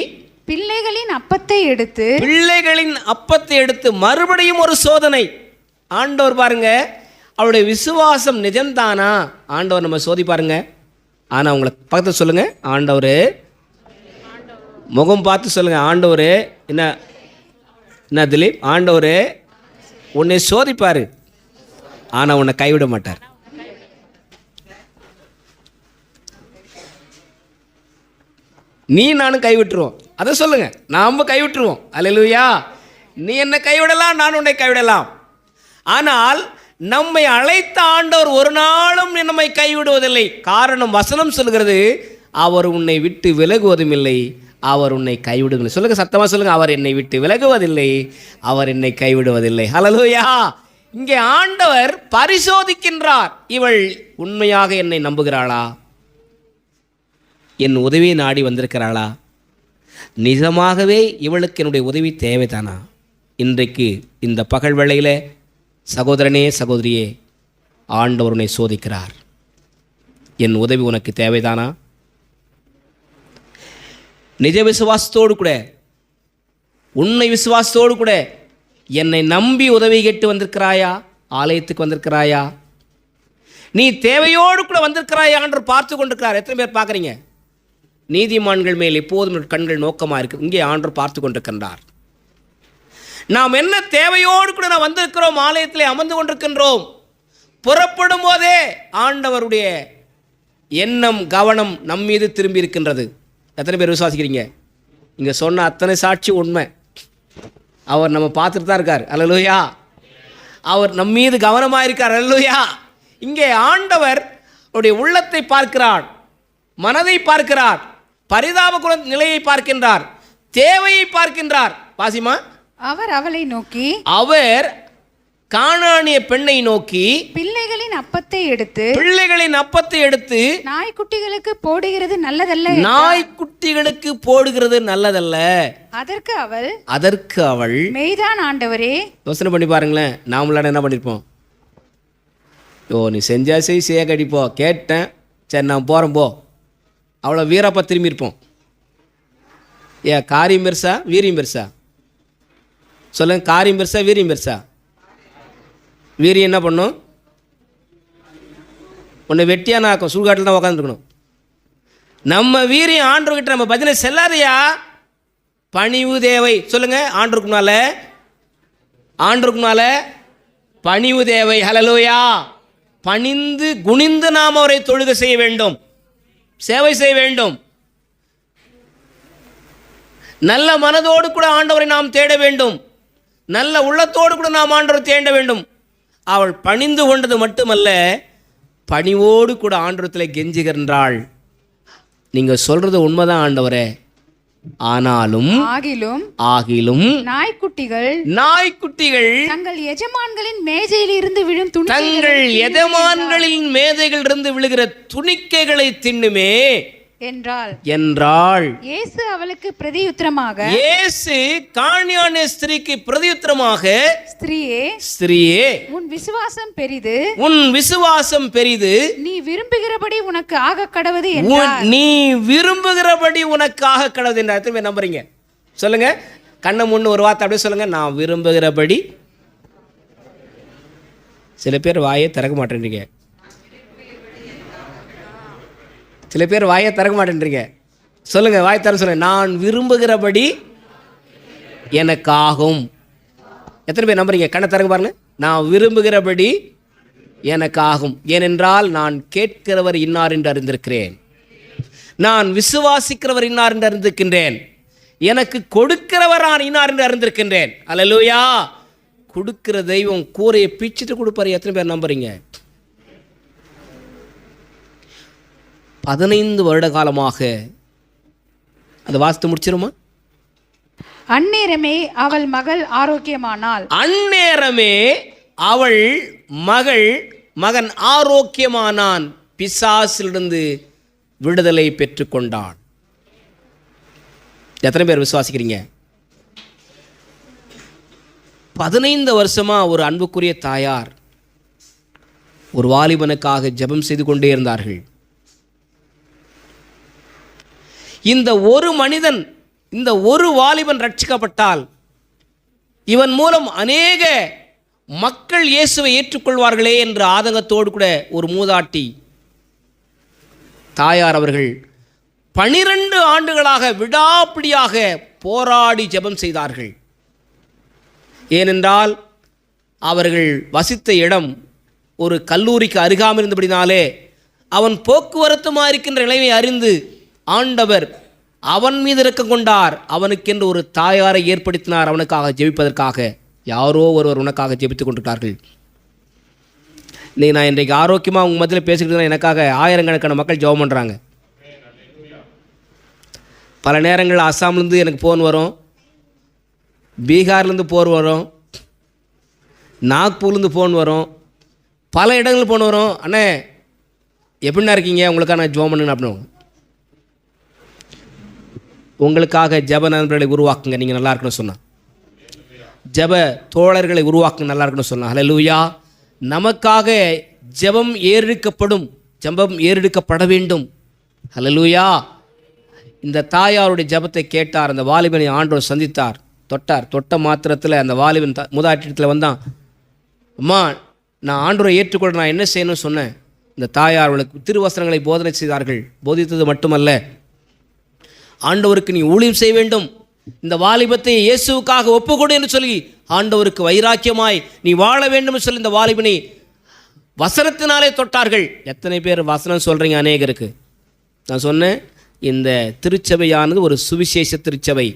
Speaker 2: பிள்ளைகளின் அப்பத்தை
Speaker 1: எடுத்து மறுபடியும் ஒரு சோதனை. ஆண்டவர் பாருங்க, அவருடைய விசுவாசம் நிஜம்தானா ஆண்டவர் நம்ம சோதிப்பாருங்க. ஆனால் உங்களை பக்கத்தில் சொல்லுங்க, ஆண்டவரே முகம் பார்த்து சொல்லுங்க, ஆண்டவரே என்ன திலீப், ஆண்டவரே உன்னை சோதிப்பாரு, ஆனால் உன்னை கைவிட மாட்டார். நீ நானும் கைவிட்டுருவோம், அதை சொல்லுங்க, நாம கைவிட்டுருவோம். அல்லேலூயா. நீ என்னை கைவிடலாம், நான் உன்னை கைவிடலாம். ஆனால் நம்மை அழைத்த ஆண்டவர் ஒரு நாளும் நம்மை கைவிடுவதில்லை. காரணம் வசனம் சொல்கிறது, அவர் உன்னை விட்டு விலகுவதும் இல்லை, அவர் உன்னை கைவிடுவதில்லை. சொல்லுங்க, சத்தமா சொல்லுங்க, அவர் என்னை விட்டு விலகுவதில்லை, அவர் என்னை கைவிடுவதில்லை. ஹல்லேலூயா. இங்கே ஆண்டவர் பரிசோதிக்கின்றார், இவள் உண்மையாக என்னை நம்புகிறாளா, என் உதவியை நாடி வந்திருக்கிறாளா, நிஜமாகவே இவளுக்கு என்னுடைய உதவி தேவைதானா? இன்றைக்கு இந்த பகல் வேளையில் சகோதரனே சகோதரியே, ஆண்டவர் உன்னை சோதிக்கிறார். என் உதவி உனக்கு தேவைதானா? நிஜ விசுவாசத்தோடு கூட, உன்னை விசுவாசத்தோடு கூட என்னை நம்பி உதவி கேட்டு வந்திருக்கிறாயா? ஆலயத்துக்கு வந்திருக்கிறாயா? நீ தேவையோடு கூட வந்திருக்கிறாயா என்று பார்த்து கொண்டிருக்கிறார். எத்தனை பேர் பார்க்குறீங்க? நீதிமான்கள் மேல் எப்போதும் கண்கள் நோக்கமாக இருக்கு. இங்கே ஆண்டவர் பார்த்து கொண்டிருக்கின்றார். நாம் என்ன தேவையோடு கூட நாம் வந்திருக்கிறோம், ஆலயத்தில் அமர்ந்து கொண்டிருக்கின்றோம். புறப்படும் போதே ஆண்டவருடைய எண்ணம் கவனம் நம் மீது திரும்பி இருக்கின்றது. எத்தனை பேர் விசுவாசிக்கிறீங்க? இங்கே சொன்ன அத்தனை சாட்சி உண்மை. அவர் நம்ம பார்த்துட்டு தான் இருக்கார். அல்லேலூயா. அவர் நம் மீது கவனமாக இருக்கார். அல்லேலூயா. இங்கே ஆண்டவர் அவருடைய உள்ளத்தை பார்க்கிறார், மனதை பார்க்கிறார், பரிதாப குண நிலையை பார்க்கின்றார், தேவையை பார்க்கின்றார். பாசிமா,
Speaker 2: அவர் அவளை நோக்கி,
Speaker 1: அவர் கானானிய பெண்ணை நோக்கி
Speaker 2: பிள்ளைகளின் அப்பத்தை எடுத்து நாய்க்குட்டிகளுக்கு போடுகிறது நல்லதல்ல. அதற்கு அவள் மெய்தான் ஆண்டவரே.
Speaker 1: யோசனை பண்ணி பாருங்களேன், நாமளாட என்ன பண்ணிருப்போம்? நீ செஞ்சா செய்ய கடிப்போ, கேட்டேன், சரி நான் போகிறேன் போ, அவ்வளோ வீரப்பா திரும்பி இருப்போம். காரியம் பெருசா வீரியம் பெருசா? சொல்லுங்க, காரியம் பெருசா வீரியம் பெருசா? வீரியம் என்ன பண்ணும்? உன்னை வெட்டியான ஆக்கும், சுடுகாட்டில் தான் உட்காந்துருக்கணும். நம்ம வீரியம் ஆண்டவர்கிட்ட நம்ம பஜனை செல்லாதையா? பணிவு தேவை. சொல்லுங்க, ஆண்டவருக்குனால பணிவு தேவை. ஹல்லேலூயா. பணிந்து குனிந்து நாம் அவரை தொழுகை செய்ய வேண்டும், சேவை செய்ய வேண்டும். நல்ல மனதோடு கூட ஆண்டவரை நாம் தேட வேண்டும், நல்ல உள்ளத்தோடு கூட நாம் ஆண்டவரை தேட வேண்டும். அவள் பணிந்து கொண்டது மட்டுமல்ல, பணிவோடு கூட ஆண்டவரத்தில் கெஞ்சுகின்றாள். நீங்கள் சொல்கிறது உண்மைதான் ஆண்டவரே, ஆனாலும் ஆகிலும் நாய்க்குட்டிகள்
Speaker 2: தங்கள் எஜமான்களின் மேஜையில் இருந்து விழும்
Speaker 1: தங்கள் எஜமான்களின் மேதைகள் இருந்து விழுகிற துணிக்கைகளை தின்னுமே என்றாள்.
Speaker 2: இயேசு அவளுக்கு பிரதியுத்தரமாக,
Speaker 1: இயேசு கானானிய ஸ்திரீக்கு பிரதியுத்தரமாக, ஸ்திரீயே
Speaker 2: உன் விசுவாசம் பெரிது, நீ விரும்புகிறபடி உனக்கு ஆக கடவது என்றார்.
Speaker 1: நீ விரும்புகிறபடி உனக்கு ஆக கடவது என்ற அர்த்தம் நம்புறீங்க? சொல்லுங்க, கண்ணை முன்னு ஒரு வார்த்தை அப்படியே சொல்லுங்க, நான் விரும்புகிறபடி. சில பேர் வாயை திறக்க மாட்டேன்றீங்க, சில பேர் வாயை திறக்க மாட்டேன்றீங்க. சொல்லுங்க, வாய் தர சொல்லுங்க, நான் விரும்புகிறபடி எனக்கு ஆகும். எத்தனை பேர் நம்புறீங்க? கண்ணை திறக்க பாருங்க. நான் விரும்புகிறபடி எனக்கு ஆகும், ஏனென்றால் நான் கேட்கிறவர் இன்னார் என்று அறிந்திருக்கிறேன், நான் விசுவாசிக்கிறவர் இன்னார் என்று அறிந்திருக்கின்றேன், எனக்கு கொடுக்கிறவர் நான் இன்னார் என்று அறிந்திருக்கின்றேன். அல்லேலூயா. கொடுக்கிற தெய்வம் கூரையை பிச்சுட்டு கொடுப்பாரு. எத்தனை பேர் நம்புறீங்க? 15 வருட காலமாக அந்த வாஸ்து முடிச்சிருமா?
Speaker 2: அந்நேரமே அவள் மகள் ஆரோக்கியமானாள்.
Speaker 1: அந்நேரமே அவள் மகன் ஆரோக்கியமானான், பிசாசிலிருந்து விடுதலை பெற்றுக்கொண்டான். எத்தனை பேர் விசுவாசிக்கிறீங்க? 15 வருஷமா ஒரு அன்புக்குரிய தாயார் ஒரு வாலிபனுக்காக ஜெபம் செய்து கொண்டே இருந்தார்கள். இந்த ஒரு மனிதன், இந்த ஒரு வாலிபன் ரட்சிக்கப்பட்டால் இவன் மூலம் அநேக மக்கள் இயேசுவை ஏற்றுக்கொள்வார்களே என்ற ஆதங்கத்தோடு கூட ஒரு மூதாட்டி தாயார் அவர்கள் 12 ஆண்டுகளாக விடாப்பிடியாக போராடி ஜெபம் செய்தார்கள். ஏனென்றால் அவர்கள் வசித்த இடம் ஒரு கல்லூரிக்கு அருகாமல் இருந்தபடினாலே அவன் போக்குவரத்துமாக இருக்கின்ற நிலைமை அறிந்து ஆண்டவர் அவன் மீது இரக்கம் கொண்டார். அவனுக்கென்று ஒரு தாயாரை ஏற்படுத்தினார், அவனுக்காக ஜெபிப்பதற்காக. யாரோ ஒருவர் உனக்காக ஜெபித்துக் கொண்டிருக்கிறார்கள். நான் இன்றைக்கு ஆரோக்கியமாக உங்கள் மத்தியில் பேசிக்கிட்டு எனக்காக ஆயிரக்கணக்கான மக்கள் ஜெபம் பண்ணுறாங்க. பல நேரங்கள் அஸ்ஸாம்லேருந்து எனக்கு ஃபோன் வரும், பீகார்லேருந்து ஃபோன் வரும், நாக்பூர்லேருந்து ஃபோன் வரும், பல இடங்களுக்கு ஃபோன் வரும். அண்ணே எப்படின்னா இருக்கீங்க, உங்களுக்காக நான் ஜெபம் பண்ணுங்க அப்படின்னு. உங்களுக்காக ஜெப நண்பர்களை உருவாக்குங்க, நீங்கள் நல்லா இருக்கணும்னு சொன்னான். ஜெப தோழர்களை உருவாக்குங்க, நல்லா இருக்கணும்னு சொன்னான். ஹல்லேலூயா. நமக்காக ஜெபம் ஏறெடுக்கப்பட வேண்டும். ஹல்லேலூயா. இந்த தாயாருடைய ஜெபத்தை கேட்டார். அந்த வாலிபனை ஆண்டவர் சந்தித்தார், தொட்ட மாத்திரத்தில் அந்த வாலிபன் மூதாட்டியத்தில் வந்தான். அம்மா, நான் ஆண்டவரை ஏற்றுக்கொள்ள நான் என்ன செய்யணும்னு சொன்னேன். இந்த தாயார் அவளுக்கு திருவசனங்களை போதனை செய்தார்கள். போதித்தது மட்டுமல்ல, ஆண்டவருக்கு நீ ஊழியம் செய்ய வேண்டும், இந்த வாலிபத்தை இயேசுவுக்காக ஒப்புக்கொடு என்று சொல்லி ஆண்டவருக்கு வைராக்கியமாய் நீ வாழ வேண்டும் சொல்லி இந்த வாலிபனை வசனத்தினாலே தொட்டார்கள். எத்தனை பேர் வசனம் சொல்கிறீங்க? அநேகருக்கு நான் சொன்னேன், இந்த திருச்சபையானது ஒரு சுவிசேஷ திருச்சபை,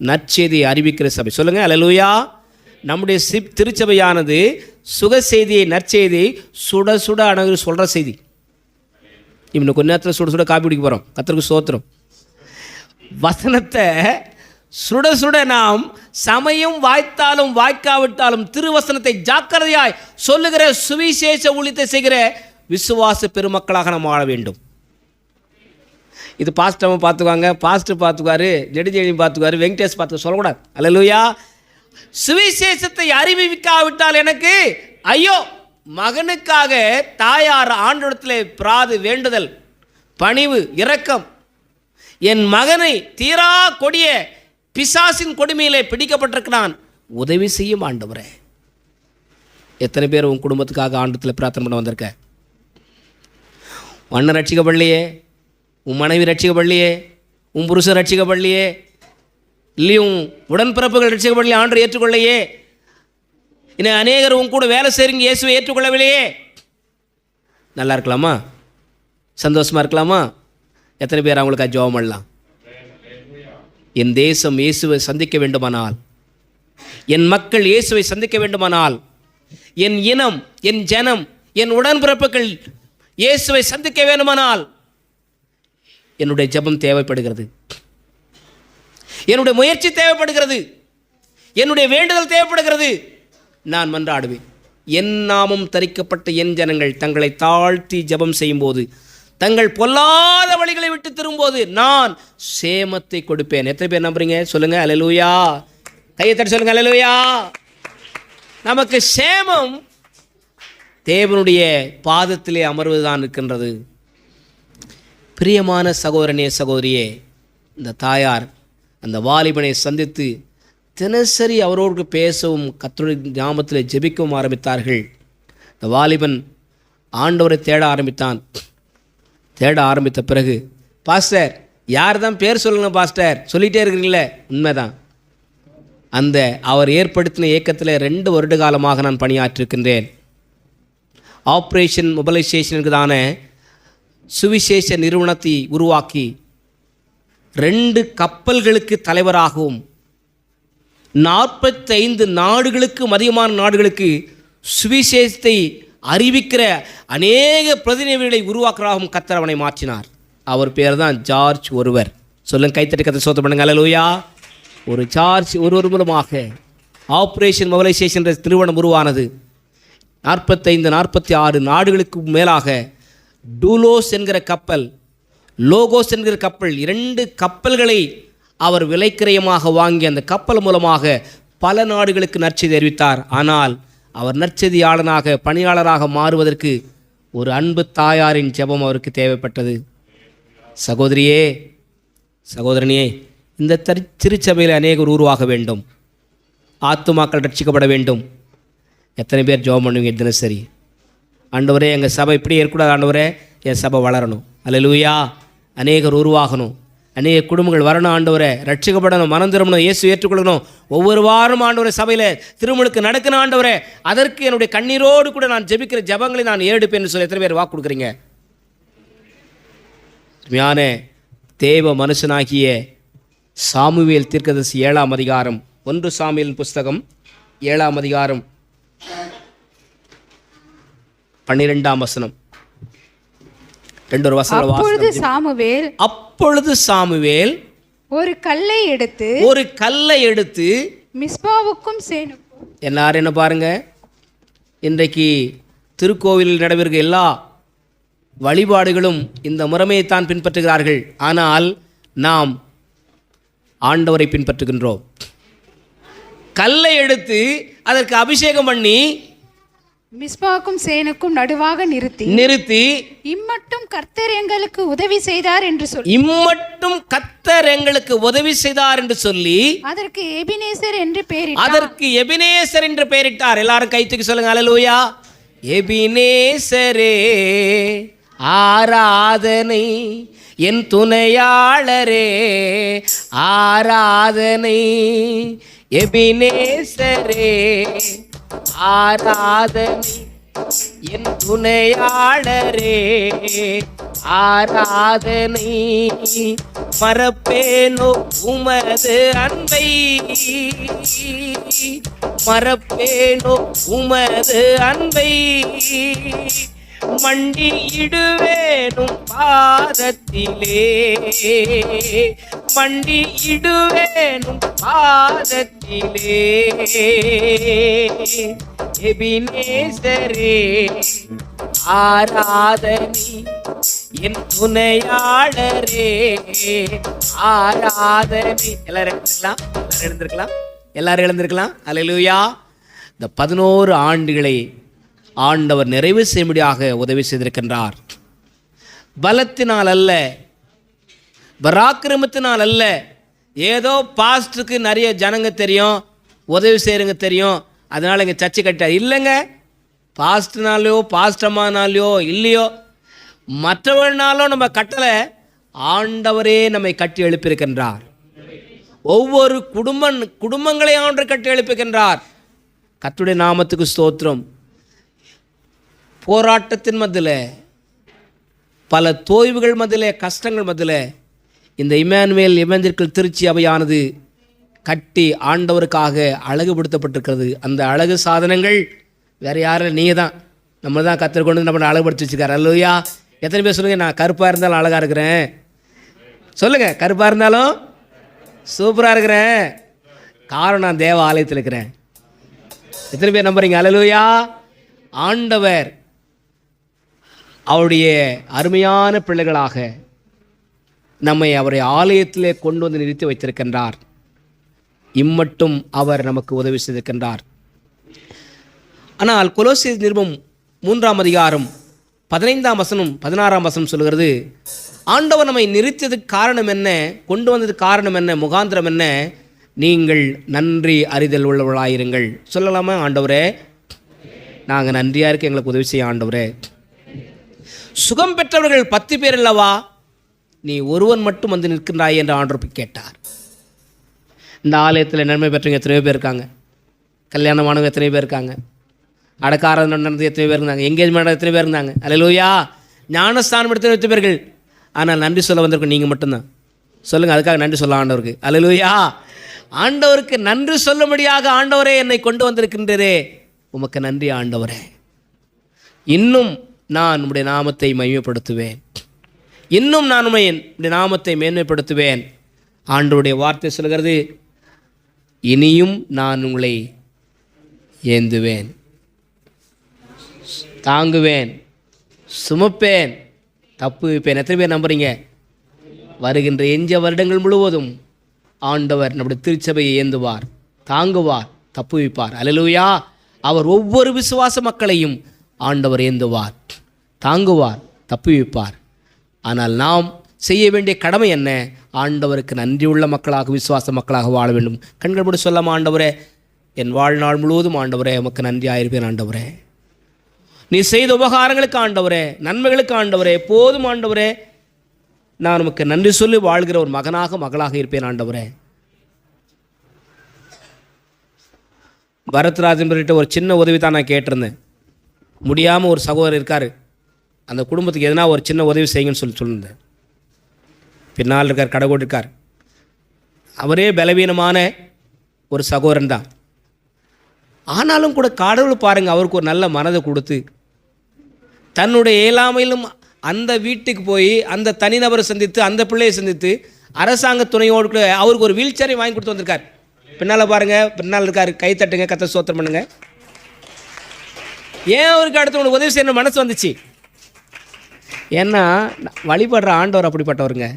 Speaker 1: நற்செய்தியை அறிவிக்கிற சபை. சொல்லுங்கள் அல்லேலூயா. நம்முடைய திருச்சபையானது சுக செய்தியை, நற்செய்தியை சுட சுட அணகு சொல்கிற செய்தி. இன்னும் கொஞ்ச நேரத்தில் சுட சுட காப்பி குடிக்க போகிறோம். கர்த்தருக்கு ஸ்தோத்திரம். வசனத்தை சுட சுட நாம் சமயம் வாய்த்தாலும் வாய்க்காவிட்டாலும் திருவசனத்தை ஜாக்கிரதையாய் சொல்லுகிற சுவிசேஷ ஊழியத்தை செய்கிற விசுவாச பெருமக்களாக நாம் வாழ வேண்டும். இது பாஸ்டர் பார்த்துக்குவாங்க, பாஸ்டர் பார்த்துக்குவாரு, ஜெடிஜெடி பார்த்துக்குவாரு, வெங்கடேஷ் பார்த்து சொல்லக்கூடாது. அல்லேலூயா. சுவிசேஷத்தை அறிவிக்காவிட்டால் எனக்கு ஐயோ. மகனுக்காக தாயார் ஆண்டவரிடத்திலே பிராது வேண்டுதல், பணிவு, இரக்கம். என் மகனை தீரா கொடிய பிசாசின் கொடுமையிலே பிடிக்கப்பட்டிருக்கிறான், உதவி செய்யும் ஆண்டவரே. எத்தனை பேர் உன் குடும்பத்துக்காக ஆண்டத்தில் பிரார்த்தனை பண்ண வந்திருக்க? அண்ணன் ரட்சிக்கப்படலையே, உன் மனைவி ரட்சிக்கப்படலையே, உன் புருஷன் ரட்சிக்கப்படலையே, இல்லையும் உடன்பிறப்புகள் ரட்சிக்கப்படலையே, ஆண்டவர் ஏற்றுக்கொள்ளையே. இன்னும் அநேகர் உன் கூட வேலை செய்கிறீங்க, இயேசுவை ஏற்றுக்கொள்ளவில்லையே. நல்லா இருக்கலாமா? சந்தோஷமாக இருக்கலாமா? எத்தனை பேர் அவங்களுக்கு ஜெபம் பண்ணலாம்? என் தேசம் இயேசுவை சந்திக்க வேண்டுமானால், என் மக்கள் இயேசுவை சந்திக்க வேண்டுமானால், என் இனம், என் ஜனம், என் உடன்பிறப்புகள் இயேசுவை சந்திக்க வேண்டுமானால் என்னுடைய ஜெபம் தேவைப்படுகிறது. என்னுடைய முயற்சி தேவைப்படுகிறது, என்னுடைய வேண்டுதல் தேவைப்படுகிறது. நான் மன்றாடுவேன். என் நாமம் தரிக்கப்பட்ட என் ஜனங்கள் தங்களை தாழ்த்தி ஜெபம் செய்யும்போது, தங்கள் பொல்லாத வழிகளை விட்டு திரும்போது நான் சேமத்தை கொடுப்பேன். எத்தனை பேர் நம்புறீங்க? சொல்லுங்க அல்லேலூயா. கையை தட்டி சொல்லுங்க அல்லேலூயா. நமக்கு சேமம் தேவனுடைய பாதத்திலே அமர்வதுதான் இருக்கின்றது. பிரியமான சகோதரனே சகோதரியே, இந்த தாயார் அந்த வாலிபனை சந்தித்து தினசரி அவரோடு பேசவும் கர்த்தருடைய நாமத்தில் ஜெபிக்கவும் ஆரம்பித்தார்கள். இந்த வாலிபன் ஆண்டவரை தேட ஆரம்பித்தான். தேட ஆரம்பித்த பிறகு, பாஸ்டர் யார் தான் பேர் சொல்லுங்க பாஸ்டர், சொல்லிகிட்டே இருக்கிறீங்களே. உண்மைதான். அந்த அவர் ஏற்படுத்தின இயக்கத்தில் 2 வருட காலமாக நான் பணியாற்றிருக்கின்றேன். ஆப்ரேஷன் மொபைலைசேஷனுக்குதான சுவிசேஷ நிறுவனத்தை உருவாக்கி 2 கப்பல்களுக்கு தலைவராகவும் 45 நாடுகளுக்கு அதிகமான நாடுகளுக்கு சுவிசேஷத்தை அறிவிக்கிற அநேக பிரதிநிதிகளை உருவாக்குறாகவும் கர்த்தர் அவனை மாற்றினார். அவர் பேர் தான் ஜார்ஜ் ஒருவர். சொல்லுங்க, கைத்தட்டி கர்த்தரை ஸ்தோத்திரம் பண்ணுங்க அல்லேலூயா. ஒரு ஜார்ஜ் ஒருவர் மூலமாக ஆப்ரேஷன் மொபைலைசேஷன் நிறுவனம் உருவானது. 45-46 நாடுகளுக்கு மேலாக டூலோஸ் என்கிற கப்பல், லோகோஸ் என்கிற கப்பல், 2 கப்பல்களை அவர் விலைக்கிரயமாக வாங்கி அந்த கப்பல் மூலமாக பல நாடுகளுக்கு நற்செய்தி அறிவித்தார். ஆனால் அவர் நற்செய்தியாளனாக பணியாளராக மாறுவதற்கு ஒரு அன்பு தாயாரின் ஜெபம் அவருக்கு தேவைப்பட்டது. சகோதரியே, சகோதரனியே, இந்த திருச்சபையில் அநேகர் உருவாக வேண்டும், ஆத்துமாக்கள் ரட்சிக்கப்பட வேண்டும். எத்தனை பேர் ஜெபம் பண்ணுவீங்க தினசரி? ஆண்டவரே எங்கள் சபை இப்படி இருக்கக்கூடாது, ஆண்டவரே என் சபை வளரணும், அல்லேலூயா, அநேகர் உருவாகணும், அநேக குடும்பங்கள் வரணும், ஆண்டவரே ரட்சிக்கப்படணும், மனம் திரும்பணும், இயேசு ஏற்றுக்கொள்ளணும். ஒவ்வொரு வாரம் ஆண்டவரே சபையில் திருமணுக்கு நடக்கணும், ஆண்டவரே அதற்கு என்னுடைய கண்ணீரோடு கூட நான் ஜெபிக்கிற ஜெபங்களை நான் ஏறெடுப்பேன்னு சொல்லி எத்தனை பேர் வாக்கு கொடுக்குறீங்க? உண்மையான தேவ மனுஷனாகிய சாமுவேல் தீர்க்கதரிசி 7ஆம் அதிகாரம், 1 சாமுவேல் புஸ்தகம் 7ஆம் அதிகாரம் 12ஆம் வசனம். அப்பொழுது சாமுவேல்
Speaker 2: ஒரு கல்லை எடுத்து மிஸ்பாவுக்கும் சேனுக்கும்.
Speaker 1: எல்லாரும் என்ன பாருங்க, இன்றைக்கு திருக்கோவிலில் நடைபெறுகிற எல்லா வழிபாடுகளும் இந்த முறைமையைத்தான் பின்பற்றுகிறார்கள். ஆனால் நாம் ஆண்டவரை பின்பற்றுகின்றோம். கல்லை எடுத்து அதற்கு அபிஷேகம் பண்ணி
Speaker 2: மிஸ்பாவுக்கும் சேனுக்கும் நடுவாக நிறுத்தி இம்மட்டும் கர்த்தர் எங்களுக்கு உதவி செய்தார் என்று சொல்லி அதற்கு எபினேசர் என்று பெயரிட்டார். எல்லாரும் கை தூக்கி சொல்லுங்க அல்லேலூயா. எபினேசரே ஆராதனை, என் துணையாளரே ஆராதனை, எபினேசரே ஆராதனை, என் துணையாளரே ஆராதனை, மறப்பேனோ உமது அன்பை, மறப்பேனோ உமது அன்பை, மண்டியிடுவேனும் பாதத்திலே, மண்டியிடுவேனும் பாதத்திலே, எபினேசரே ஆராதனை, என் துணையாளரே ஆராதனை. எல்லாரும் எழுந்திருக்கலாம். அல்லேலூயா. இந்த 11 ஆண்டுகளை ஆண்டவர் நிறைவு செய்யும்படியாக உதவி செய்திருக்கின்றார். பலத்தினால் அல்ல, பராக்கிரமத்தினால் அல்ல, ஏதோ பாஸ்டருக்கு நிறைய ஜனங்க தெரியும், உதவி செய்கிறவங்க தெரியும், அதனால் இங்கே சர்ச்சை கட்டாது இல்லைங்க. பாஸ்டர்னாலையோ பாஸ்டம்மானாலையோ இல்லையோ மற்றவர்களாலும் நம்ம கட்டளை, ஆண்டவரே நம்மை கட்டி எழுப்பியிருக்கின்றார். ஒவ்வொரு குடும்பங்களை ஆண்டவர் கட்டி எழுப்புகின்றார். கர்த்தருடைய நாமத்துக்கு ஸ்தோத்திரம். போராட்டத்தின் மத்தியில், பல தோய்வுகள் மத்தியில், கஷ்டங்கள் மத்தியில் இந்த இம்மானுவேல் எவஞ்சலிக்கல் திருச்சி அவையானது கட்டி ஆண்டவருக்காக அழகுபடுத்தப்பட்டிருக்கிறது. அந்த அழகு சாதனங்கள் வேறு யாரும் நீங்கள் தான், நம்ம தான் கர்த்தர் கொண்டு நம்ம அழகுபடுத்தி வச்சுருக்காரு. அல்லையா? எத்தனை பேர் சொல்லுங்கள், நான் கருப்பாக இருந்தாலும் அழகாக இருக்கிறேன்? சொல்லுங்கள், கருப்பாக இருந்தாலும் சூப்பராக இருக்கிறேன், காரணம் நான் தேவ ஆலயத்தில் இருக்கிறேன். எத்தனை பேர் நம்புறீங்க? அல்லேலூயா. ஆண்டவர் அவருடைய அருமையான பிள்ளைகளாக நம்மை அவருடைய ஆலயத்திலே கொண்டு வந்து நிறுத்தி வைத்திருக்கின்றார். இம்மட்டும் அவர் நமக்கு உதவி செய்திருக்கின்றார். ஆனால் கொலோசியர் நிருபம் 3ஆம் அதிகாரம் 15ஆம் வசனம் 16ஆம் வசனம் சொல்கிறது, ஆண்டவர் நம்மை நிறுத்தியதுக்கு காரணம் என்ன, கொண்டு வந்ததுக்கு காரணம் என்ன, முகாந்திரம் என்ன? நீங்கள் நன்றி அறிதல் உள்ளவர்களாயிருங்கள். சொல்லலாமா? ஆண்டவரே, நாங்கள் நன்றியாக இருக்க எங்களுக்கு உதவி செய்ய ஆண்டவரே. சுகம் பெற்றவர்கள் 10 பேர் அல்லவா, நீ ஒருவன் மட்டும் வந்து நிற்கின்றாய் என்று ஆண்டவர் கேட்டார். இந்த ஆலயத்தில் நன்மை பெற்றவங்க எத்தனையோ பேர் இருக்காங்க, கல்யாணமானவங்க எத்தனையோ பேர் இருக்காங்க, அடக்காரது நடந்து எத்தனை பேர் இருந்தாங்க, எங்கேஜ்மெண்ட் எத்தனை பேர் இருந்தாங்க. அல்லேலூயா. ஞானஸ்தானம் எடுத்து எத்தனை பேர்கள். ஆனால் நன்றி சொல்ல வந்திருக்கும் நீங்கள் மட்டும்தான். சொல்லுங்கள், அதுக்காக நன்றி சொல்ல ஆண்டவருக்கு. அல்லேலூயா. ஆண்டவருக்கு நன்றி சொல்லும்படியாக ஆண்டவரே என்னை கொண்டு வந்திருக்கின்றதே, உமக்கு நன்றி ஆண்டவரே. இன்னும் நான் உம்முடைய நாமத்தை மகிமைப்படுத்துவேன், இன்னும் நான் உம்முடைய நாமத்தை மேன்மைப்படுத்துவேன். ஆண்டவருடைய வார்த்தை சொல்கிறது, இனியும் நான் உங்களை ஏந்துவேன், தாங்குவேன், சுமப்பேன், தப்பு வைப்பேன். எத்தனை பேர் நம்புறீங்க? வருகின்ற எஞ்சிய வருடங்கள் முழுவதும் ஆண்டவர் நம்முடைய திருச்சபையை ஏந்துவார், தாங்குவார், தப்பு வைப்பார். அல்லேலூயா. அவர் ஒவ்வொரு விசுவாச மக்களையும் ஆண்டவர் ஏந்துவார், தாங்குவார், தப்பு வைப்பார். ஆனால் நாம் செய்ய வேண்டிய கடமை என்ன? ஆண்டவருக்கு நன்றியுள்ள மக்களாக, விசுவாச மக்களாக வாழ வேண்டும். கண்கள் மூடி சொல்லாம, ஆண்டவரே, என் வாழ்நாள் முழுவதும் ஆண்டவரே உமக்கு நன்றியாயிருப்பேன். ஆண்டவரே, நீ செய்த உபகாரங்களுக்கு ஆண்டவரே, நன்மைகளுக்கு ஆண்டவரே, எப்போதும் ஆண்டவரே நான் உமக்கு நன்றி சொல்லி வாழ்கிற ஒரு மகனாக, மகளாக இருப்பேன். ஆண்டவரே, பரத்ராஜன் ஒரு சின்ன உதவி தான் நான் கேட்டிருந்தேன். முடியாமல் ஒரு சகோதரர் இருக்கார், அந்த குடும்பத்துக்கு எதனா ஒரு சின்ன உதவி செய்யுங்கன்னு சொல்லியிருந்தேன். பின்னால் இருக்கார், கடவுள் இருக்கார். அவரே பலவீனமான ஒரு சகோதரன் தான். ஆனாலும் கூட கடவுள் பாருங்கள், அவருக்கு ஒரு நல்ல மனதை கொடுத்து தன்னுடைய இயலாமையிலும் அந்த வீட்டுக்கு போய் அந்த தனிநபரை சந்தித்து, அந்த பிள்ளையை சந்தித்து, அரசாங்க துணையோடு கூட அவருக்கு ஒரு வீல் சேரை வாங்கி கொடுத்து வந்திருக்கார். பின்னால் பாருங்கள், பின்னால் இருக்கார். கை தட்டுங்க, கத்த ஸ்தோத்திரம் பண்ணுங்க. ஏன் அவருக்கு அடுத்தவங்களுக்கு உதவி செய்யணும் மனசு வந்துச்சு? ஏன்னா வழிபடுற ஆண்டவர் அப்படிப்பட்டவருங்க.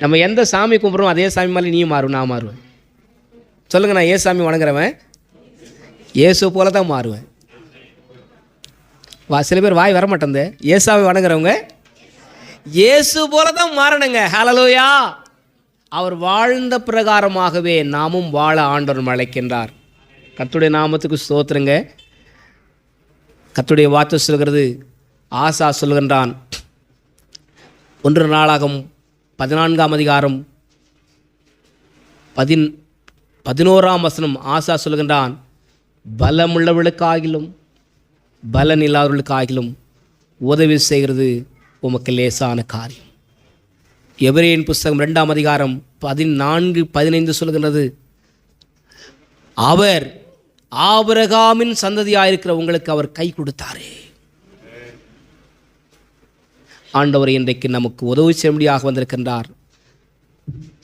Speaker 2: நம்ம எந்த சாமி கும்பிட்றோம் அதே சாமி மாதிரி நீயும் மாறும், நான் மாறுவேன். சொல்லுங்கள், நான் ஏசாமி வணங்குறவன் இயேசு போல தான் மாறுவேன். சில பேர் வாய் வரமாட்டேன். ஏசாமி வணங்குறவங்க இயேசு போல தான் மாறணுங்க. ஹல்லேலூயா. அவர் வாழ்ந்த பிரகாரமாகவே நாமும் வாழ ஆண்டவர் அழைக்கின்றார். கர்த்தருடைய நாமத்துக்கு ஸ்தோத்திரங்க. கர்த்தருடைய வார்த்தை சொல்கிறது, ஆசா சொல்கின்றான், 1 நாளாகமம் 14ஆம் அதிகாரம் 11ஆம் வசனம். ஆசா சொல்கின்றான், பலமுள்ளவர்களுக்காகிலும் பலன் இல்லாதவர்களுக்காகிலும் உதவி செய்கிறது உமக்கு லேசான காரியம். எபிரேயர் புஸ்தகம் 2ஆம் அதிகாரம் 14-15 சொல்கின்றது, அவர் ஆபிரகாமின் சந்ததியாயிருக்கிற உங்களுக்கு அவர் கை கொடுத்தாரே. ஆண்டவர் இன்றைக்கு நமக்கு உதவி செய்யும்படியாக வந்திருக்கின்றார்.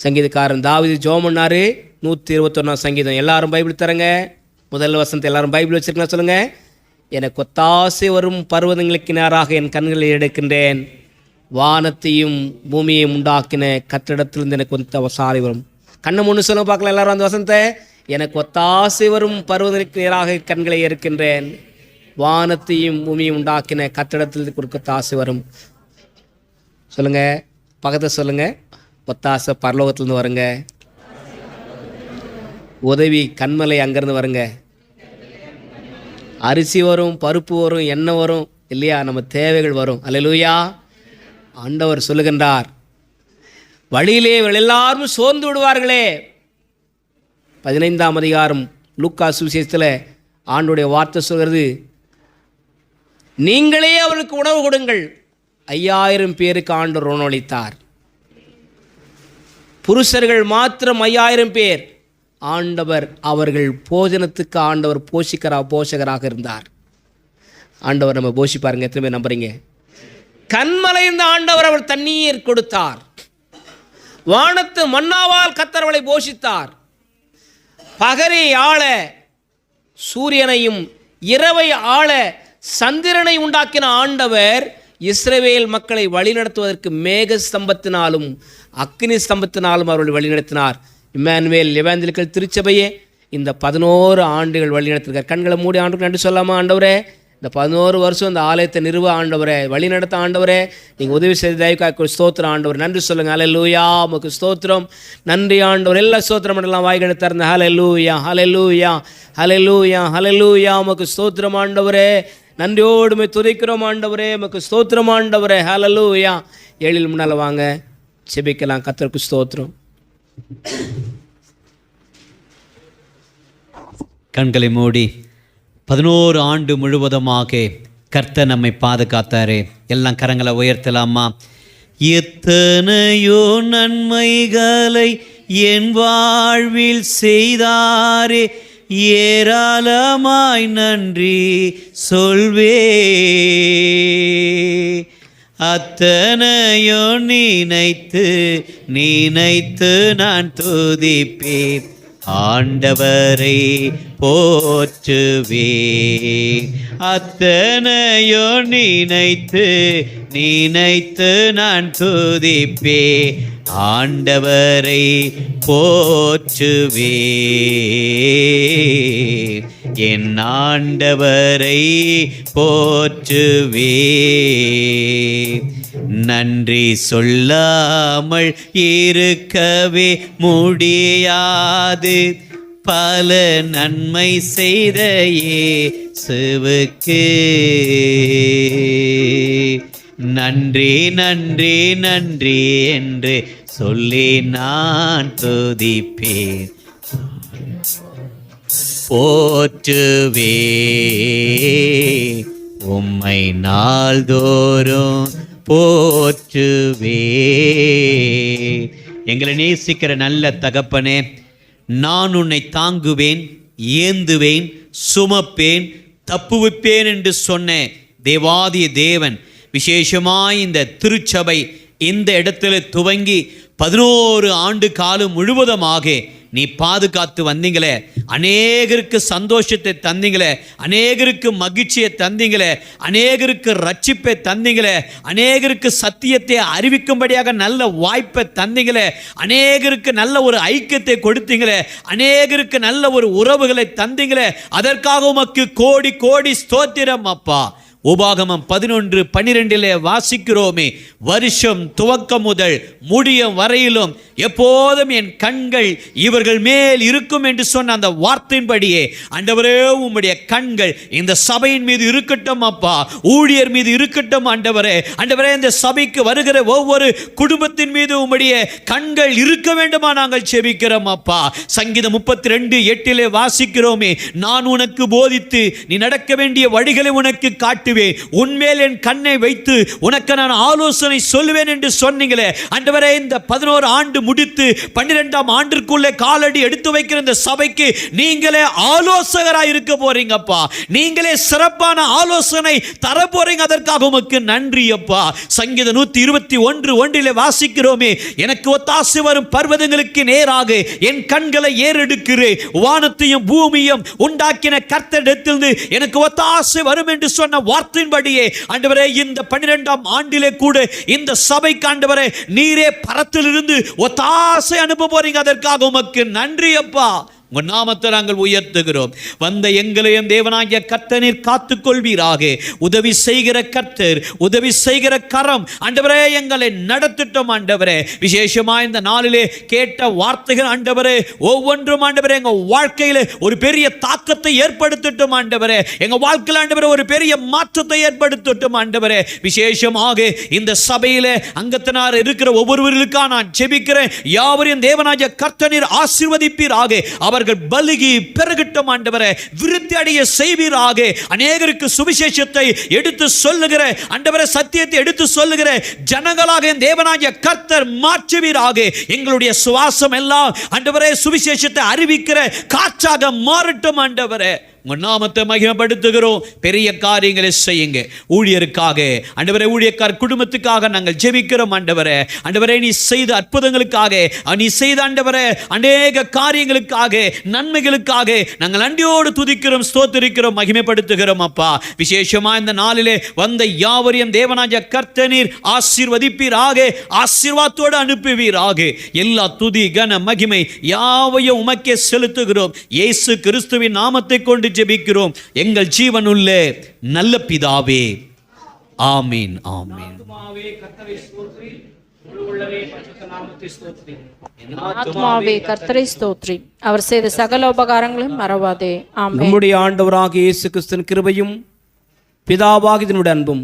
Speaker 2: சங்கீதக்காரன் தாவீது ஜெபம் பண்ணாரு. 121ஆம் சங்கீதம். எல்லாரும் பைபிள் தரங்க. முதல் வசனத்தை எல்லாரும் பைபிள் வச்சிருக்கலாம். சொல்லுங்க. எனக்கு ஒத்தாசை வரும் பர்வதங்களுக்கு நேராக என் கண்களை எடுக்கின்றேன், வானத்தையும் பூமியையும் உண்டாக்கின கத்திடத்திலிருந்து எனக்கு ஒத்தாசை வரும். கண்ணை முன்னு சொல்லுங்க பார்க்கலாம் எல்லாரும் அந்த வசனத்தை. எனக்கு ஒத்தாசை வரும் பர்வதங்களுக்கு நேராக கண்களை எடுக்கின்றேன், வானத்தையும் பூமியையும் உண்டாக்கின கத்திடத்திலிருந்து ஒத்தாசை வரும். சொல்லுங்க, பக்கத்தை சொல்லுங்க. ஒத்தாசை பரலோகத்திலிருந்து வருங்க, உதவி கண்மலை அங்கேருந்து வருங்க. அரிசி வரும், பருப்பு வரும், எண்ணெய் வரும் இல்லையா, நம்ம தேவைகள் வரும். அல்லேலூயா. ஆண்டவர் சொல்லுகின்றார், வழியிலே எல்லாரும் சோர்ந்து விடுவார்களே. 15ஆம் அதிகாரம் லூக்கா சுவிசேஷத்தில் ஆண்டவருடைய வார்த்தை சொல்கிறது, நீங்களே அவருக்கு உணவு கொடுங்கள். 5000 பேருக்கு ஆண்டவர் உணவளித்தார். புருஷர்கள் மாத்திரம் 5000 பேர். ஆண்டவர் அவர்கள் போஜனத்துக்கு ஆண்டவர் போஷகராக இருந்தார். ஆண்டவர் நம்ம போஷிப்பாருங்க. எத்தனை பேர் நம்புறீங்க? கண்மலை இந்த ஆண்டவர் அவர் தண்ணீர் கொடுத்தார். வானத்து மன்னாவால் கர்த்தர் அவளை போஷித்தார். பகலை ஆள சூரியனையும் இரவை ஆள சந்திரனை உண்டாக்கின ஆண்டவர் இஸ்ரவேல் மக்களை வழிநடத்துவதற்கு மேக ஸ்தம்பத்தினாலும் அக்னி ஸ்தம்பத்தினாலும் அவர்களை வழிநடத்தினார். இம்மானுவேல் எவாஞ்சலிக்கல் திருச்சபையே இந்த 11 ஆண்டுகள் வழிநடத்திருக்கார். கண்களை மூடி ஆண்டுக்கு நன்றி சொல்லாமா? ஆண்டவரே, இந்த 11 வருஷம் இந்த ஆலயத்தை நிறுவ ஆண்டவரே, வழிநடத்த ஆண்டவரே, நீங்கள் உதவி செய்த தயவுக்காக ஸ்தோத்திரம் ஆண்டவர். நன்றி சொல்லுங்கள். ஹல்லேலூயா, உமக்கு ஸ்தோத்திரம். நன்றி ஆண்டவர். எல்லா ஸ்தோத்திரம் எல்லாம் வாய்களை திறந்த ஹல்லேலூயா, ஹல்லேலூயா, ஹல்லேலூயா, ஹல்லேலூயா, உமக்கு ஸ்தோத்திரம் ஆண்டவரே. நன்றியோடுமை துதிக்கிறோம் ஆண்டவரே, உமக்கு ஸ்தோத்திரம் ஆண்டவரே. ஹல்லேலூயா. 7 முன்னால் வாங்க, செபிக்கலாம். கர்த்தருக்கு ஸ்தோத்திரம்.
Speaker 3: கண்களை மூடி 11 ஆண்டு முழுவதுமாக கர்த்தர் நம்மை பாதுகாத்தாரே. எல்லாம் கரங்களை உயர்த்தலாமா? எத்தனையோ நன்மைகளை என் வாழ்வில் செய்தாரே, ஏராளமாய் நன்றி சொல்வே. அத்தனையோ நினைத்து நினைத்து நான் துதிப்பேன், ஆண்டவரை போற்றுவே. அத்தனையோ நினைத்து நினைத்து நான் துதிப்பே, ஆண்டவரை போற்றுவே. என் ஆண்டவரை போற்றுவே. நன்றி சொல்லாமல் இருக்கவே முடியாது, பல நன்மை செய்த இயேசுவுக்கு நன்றி நன்றி நன்றி என்று சொல்லி நான் துதிப்பேன், போற்றுவே. உம்மை நாள்தோறும் போற்றுவே. எங்களை நேசிக்கிற நல்ல தகப்பனே, நான் உன்னை தாங்குவேன், ஏந்துவேன், சுமப்பேன், தப்புவிப்பேன் என்று சொன்ன தேவாதி தேவன், விசேஷமாய் இந்த திருச்சபை இந்த இடத்துல துவங்கி 11 ஆண்டு காலம் முழுவதுமாக நீ பாதுகாத்து வந்தீங்களே, அநேகருக்கு சந்தோஷத்தை தந்தீங்களே, அநேகருக்கு மகிழ்ச்சியை தந்தீங்களே, அநேகருக்கு ரட்சிப்பை தந்தீங்களே, அநேகருக்கு சத்தியத்தை அறிவிக்கும்படியாக நல்ல வாய்ப்பை தந்தீங்களே, அநேகருக்கு நல்ல ஒரு ஐக்கியத்தை கொடுத்தீங்களே, அநேகருக்கு நல்ல ஒரு உறவுகளை தந்தீங்களே, அதற்காக உமக்கு கோடி கோடி ஸ்தோத்திரம் அப்பா. உபாகமம் 11:12 வாசிக்கிறோமே, வருஷம் துவக்கம் முதல் முடியும் வரையிலும் எப்போதும் என் கண்கள் இவர்கள் மேல் இருக்கும் என்று சொன்ன அந்த வார்த்தையின்படியே ஆண்டவரே, உம்முடைய கண்கள் இந்த சபையின் மீது இருக்கட்டும் அப்பா, ஊழியர் மீது இருக்கட்டும் ஆண்டவரே. ஆண்டவரே, இந்த சபைக்கு வருகிற ஒவ்வொரு குடும்பத்தின் மீது உம்முடைய கண்கள் இருக்க வேண்டுமா நாங்கள் செபிக்கிறோம் அப்பா. சங்கீதம் 32:8 வாசிக்கிறோமே, நான் உனக்கு போதித்து நீ நடக்க வேண்டிய வழிகளை உனக்கு காட்டு, உன்மேல் என் கண்ணை வைத்து உனக்கு நான் ஆலோசனை சொல்லுவேன் என்று சொன்னீங்களே. ஆண்டவரே, இந்த 11 ஆண்டு முடித்து 12ஆம் ஆண்டிற்குள்ளே காலடி எடுத்து வைக்கிற இந்த சபைக்கு நீங்களே ஆலோசகராக இருக்க போறீங்கப்பா. நீங்களே சிறப்பான ஆலோசனை தர போறீங்க. அதற்காக உமக்கு நன்றி அப்பா. சங்கீதம் 121:1 வாசிக்கிறோமே, எனக்கு ஒத்தாசை வரும் பர்வதங்களுக்கு நேராக என் கண்களை ஏறெடுக்கிறேன், வானத்தையும் பூமியும் உண்டாக்கின கர்த்தரிடத்திலிருந்து எனக்கு ஒத்தாசை வரும் என்று சொன்ன வார்த்தையின்படியே ஆண்டவரே, இந்த 12ஆம் ஆண்டிலே கூட இந்த சபைக்கு ஆண்டவரே நீரே பரத்திலிருந்து ஒத்தாசை அனுப்ப போறீங்க. அதற்காக உமக்கு நன்றி அப்பா. உங்கள் நாமத்தை நாங்கள் உயர்த்துகிறோம். வந்த எங்களையும் தேவனாகிய கர்த்தர் நீர் காத்துக்கொள்வீராக. உதவி செய்கிற கர்த்தர், உதவி செய்கிற கரம் ஆண்டவரே எங்களை நடத்திட்டோம் ஆண்டவரே. விசேஷமாக இந்த நாளிலே கேட்ட வார்த்தைகள் ஆண்டவரே ஒவ்வொன்றும் ஆண்டவரே எங்கள் வாழ்க்கையில் ஒரு பெரிய தாக்கத்தை ஏற்படுத்தட்டும் ஆண்டவரே. எங்கள் வாழ்க்கையில் ஆண்டவரே ஒரு பெரிய மாற்றத்தை ஏற்படுத்தட்டும் ஆண்டவரே. விசேஷமாக இந்த சபையிலே அங்கத்தினார் இருக்கிற ஒவ்வொருவர்களுக்காக நான் ஜெபிக்கிறேன். யாவரையும் தேவனாகிய கர்த்தர் நீர் ஆசீர்வதிப்பீராக. அவர்கள் பலுகி பெருகட்டும் ஆண்டவரே, விருத்தி அடைய செய்வீராக. அநேகருக்கு சுவிசேஷத்தை எடுத்து சொல்லுகிற ஆண்டவரே, சத்தியத்தை எடுத்து சொல்லுகிற ஜனங்களாக தேவனாகிய கர்த்தர் மாற்றுவீராக. எங்களுடைய சுவாசம் எல்லாம் ஆண்டவரே சுவிசேஷத்தை அறிவிக்கிற காற்றாக மாறட்டும் ஆண்டவரே. உங்க நாமத்தை மகிமைப்படுத்துகிறோம். பெரிய காரியங்களை செய்யுங்க. ஊழியருக்காக ஆண்டவரே, ஊழியக்கார் குடும்பத்துக்காக நாங்கள் ஜெபிக்கிறோம் ஆண்டவரே. ஆண்டவரே, நீ செய்த அற்புதங்களுக்காக, நீ செய்த ஆண்டவரே அநேக காரியங்களுக்காக, நன்மைகளுக்காக நாங்கள் நன்றியோடு துதிக்கிறோம், ஸ்தோத்திரிக்கிறோம், மகிமைப்படுத்துகிறோம் அப்பா. விசேஷமா இந்த நாளிலே வந்த யாவரையும் தேவனாகிய கர்த்தர் ஆசீர்வதிப்பீராக, ஆசீர்வாதத்தோடு அனுப்புவீராக. எல்லா துதி கன மகிமை யாவையும் உமக்கே செலுத்துகிறோம். இயேசு கிறிஸ்துவின் நாமத்தை கொண்டு ஜெபிக்கிறோம் எங்கள் ஜீவனுள்ள நல்ல பிதாவே, ஆமீன். ஆமீன்.
Speaker 4: ஆத்மாவே கர்த்தரை ஸ்தோத்ரி, அவர் செய்த சகல உபகாரங்களையும் மறவாதே. ஆமென்.
Speaker 2: நம்முடைய ஆண்டவராக இயேசு கிறிஸ்துவின் கிருபையும் பிதாவாகியதனுடைய அன்பும்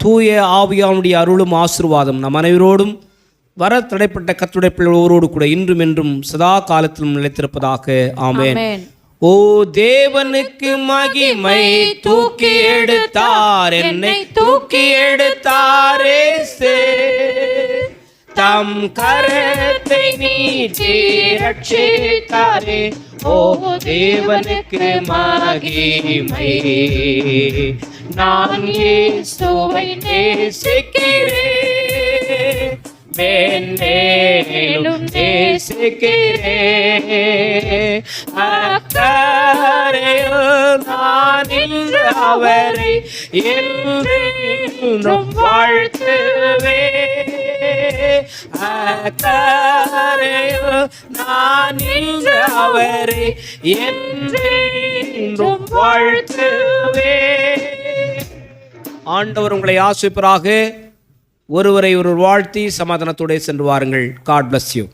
Speaker 2: தூய ஆவியானுடைய அருளும் ஆசீர்வாதம் நம் அனைவரோடும் வர தடைப்பட்ட கர்த்தருடைய பிள்ளைகளோடு கூட இன்றும் என்றும் சதா காலத்திலும் நிலைத்திருப்பதாக. ஆமென்.
Speaker 4: ஆமென்.
Speaker 2: ஓ தேவனுக்கு மகிமை, தூக்கி எடுத்தார் என்னை, தூக்கி எடுத்தாரே தம் கரத்தை நீட்டி ரட்சித்தாரே. ஓ தேவனுக்கு மகிமை, நான் இயேசுவை நேசிக்கிறேன், மேலும் நேசிக்கிறேன். அக்கறையில் நான் இன்று அவரை என்றும் வாழ்த்துவேன். அக்கறையில் நான் இன்று அவரை என்றும் வாழ்த்துவேன். ஆண்டவர் உங்களை ஆசீர்வதிப்பாராக. ஒருவரை ஒருவர் வாழ்த்தி சமாதானத்தோடு சென்று வாருங்கள். God bless you.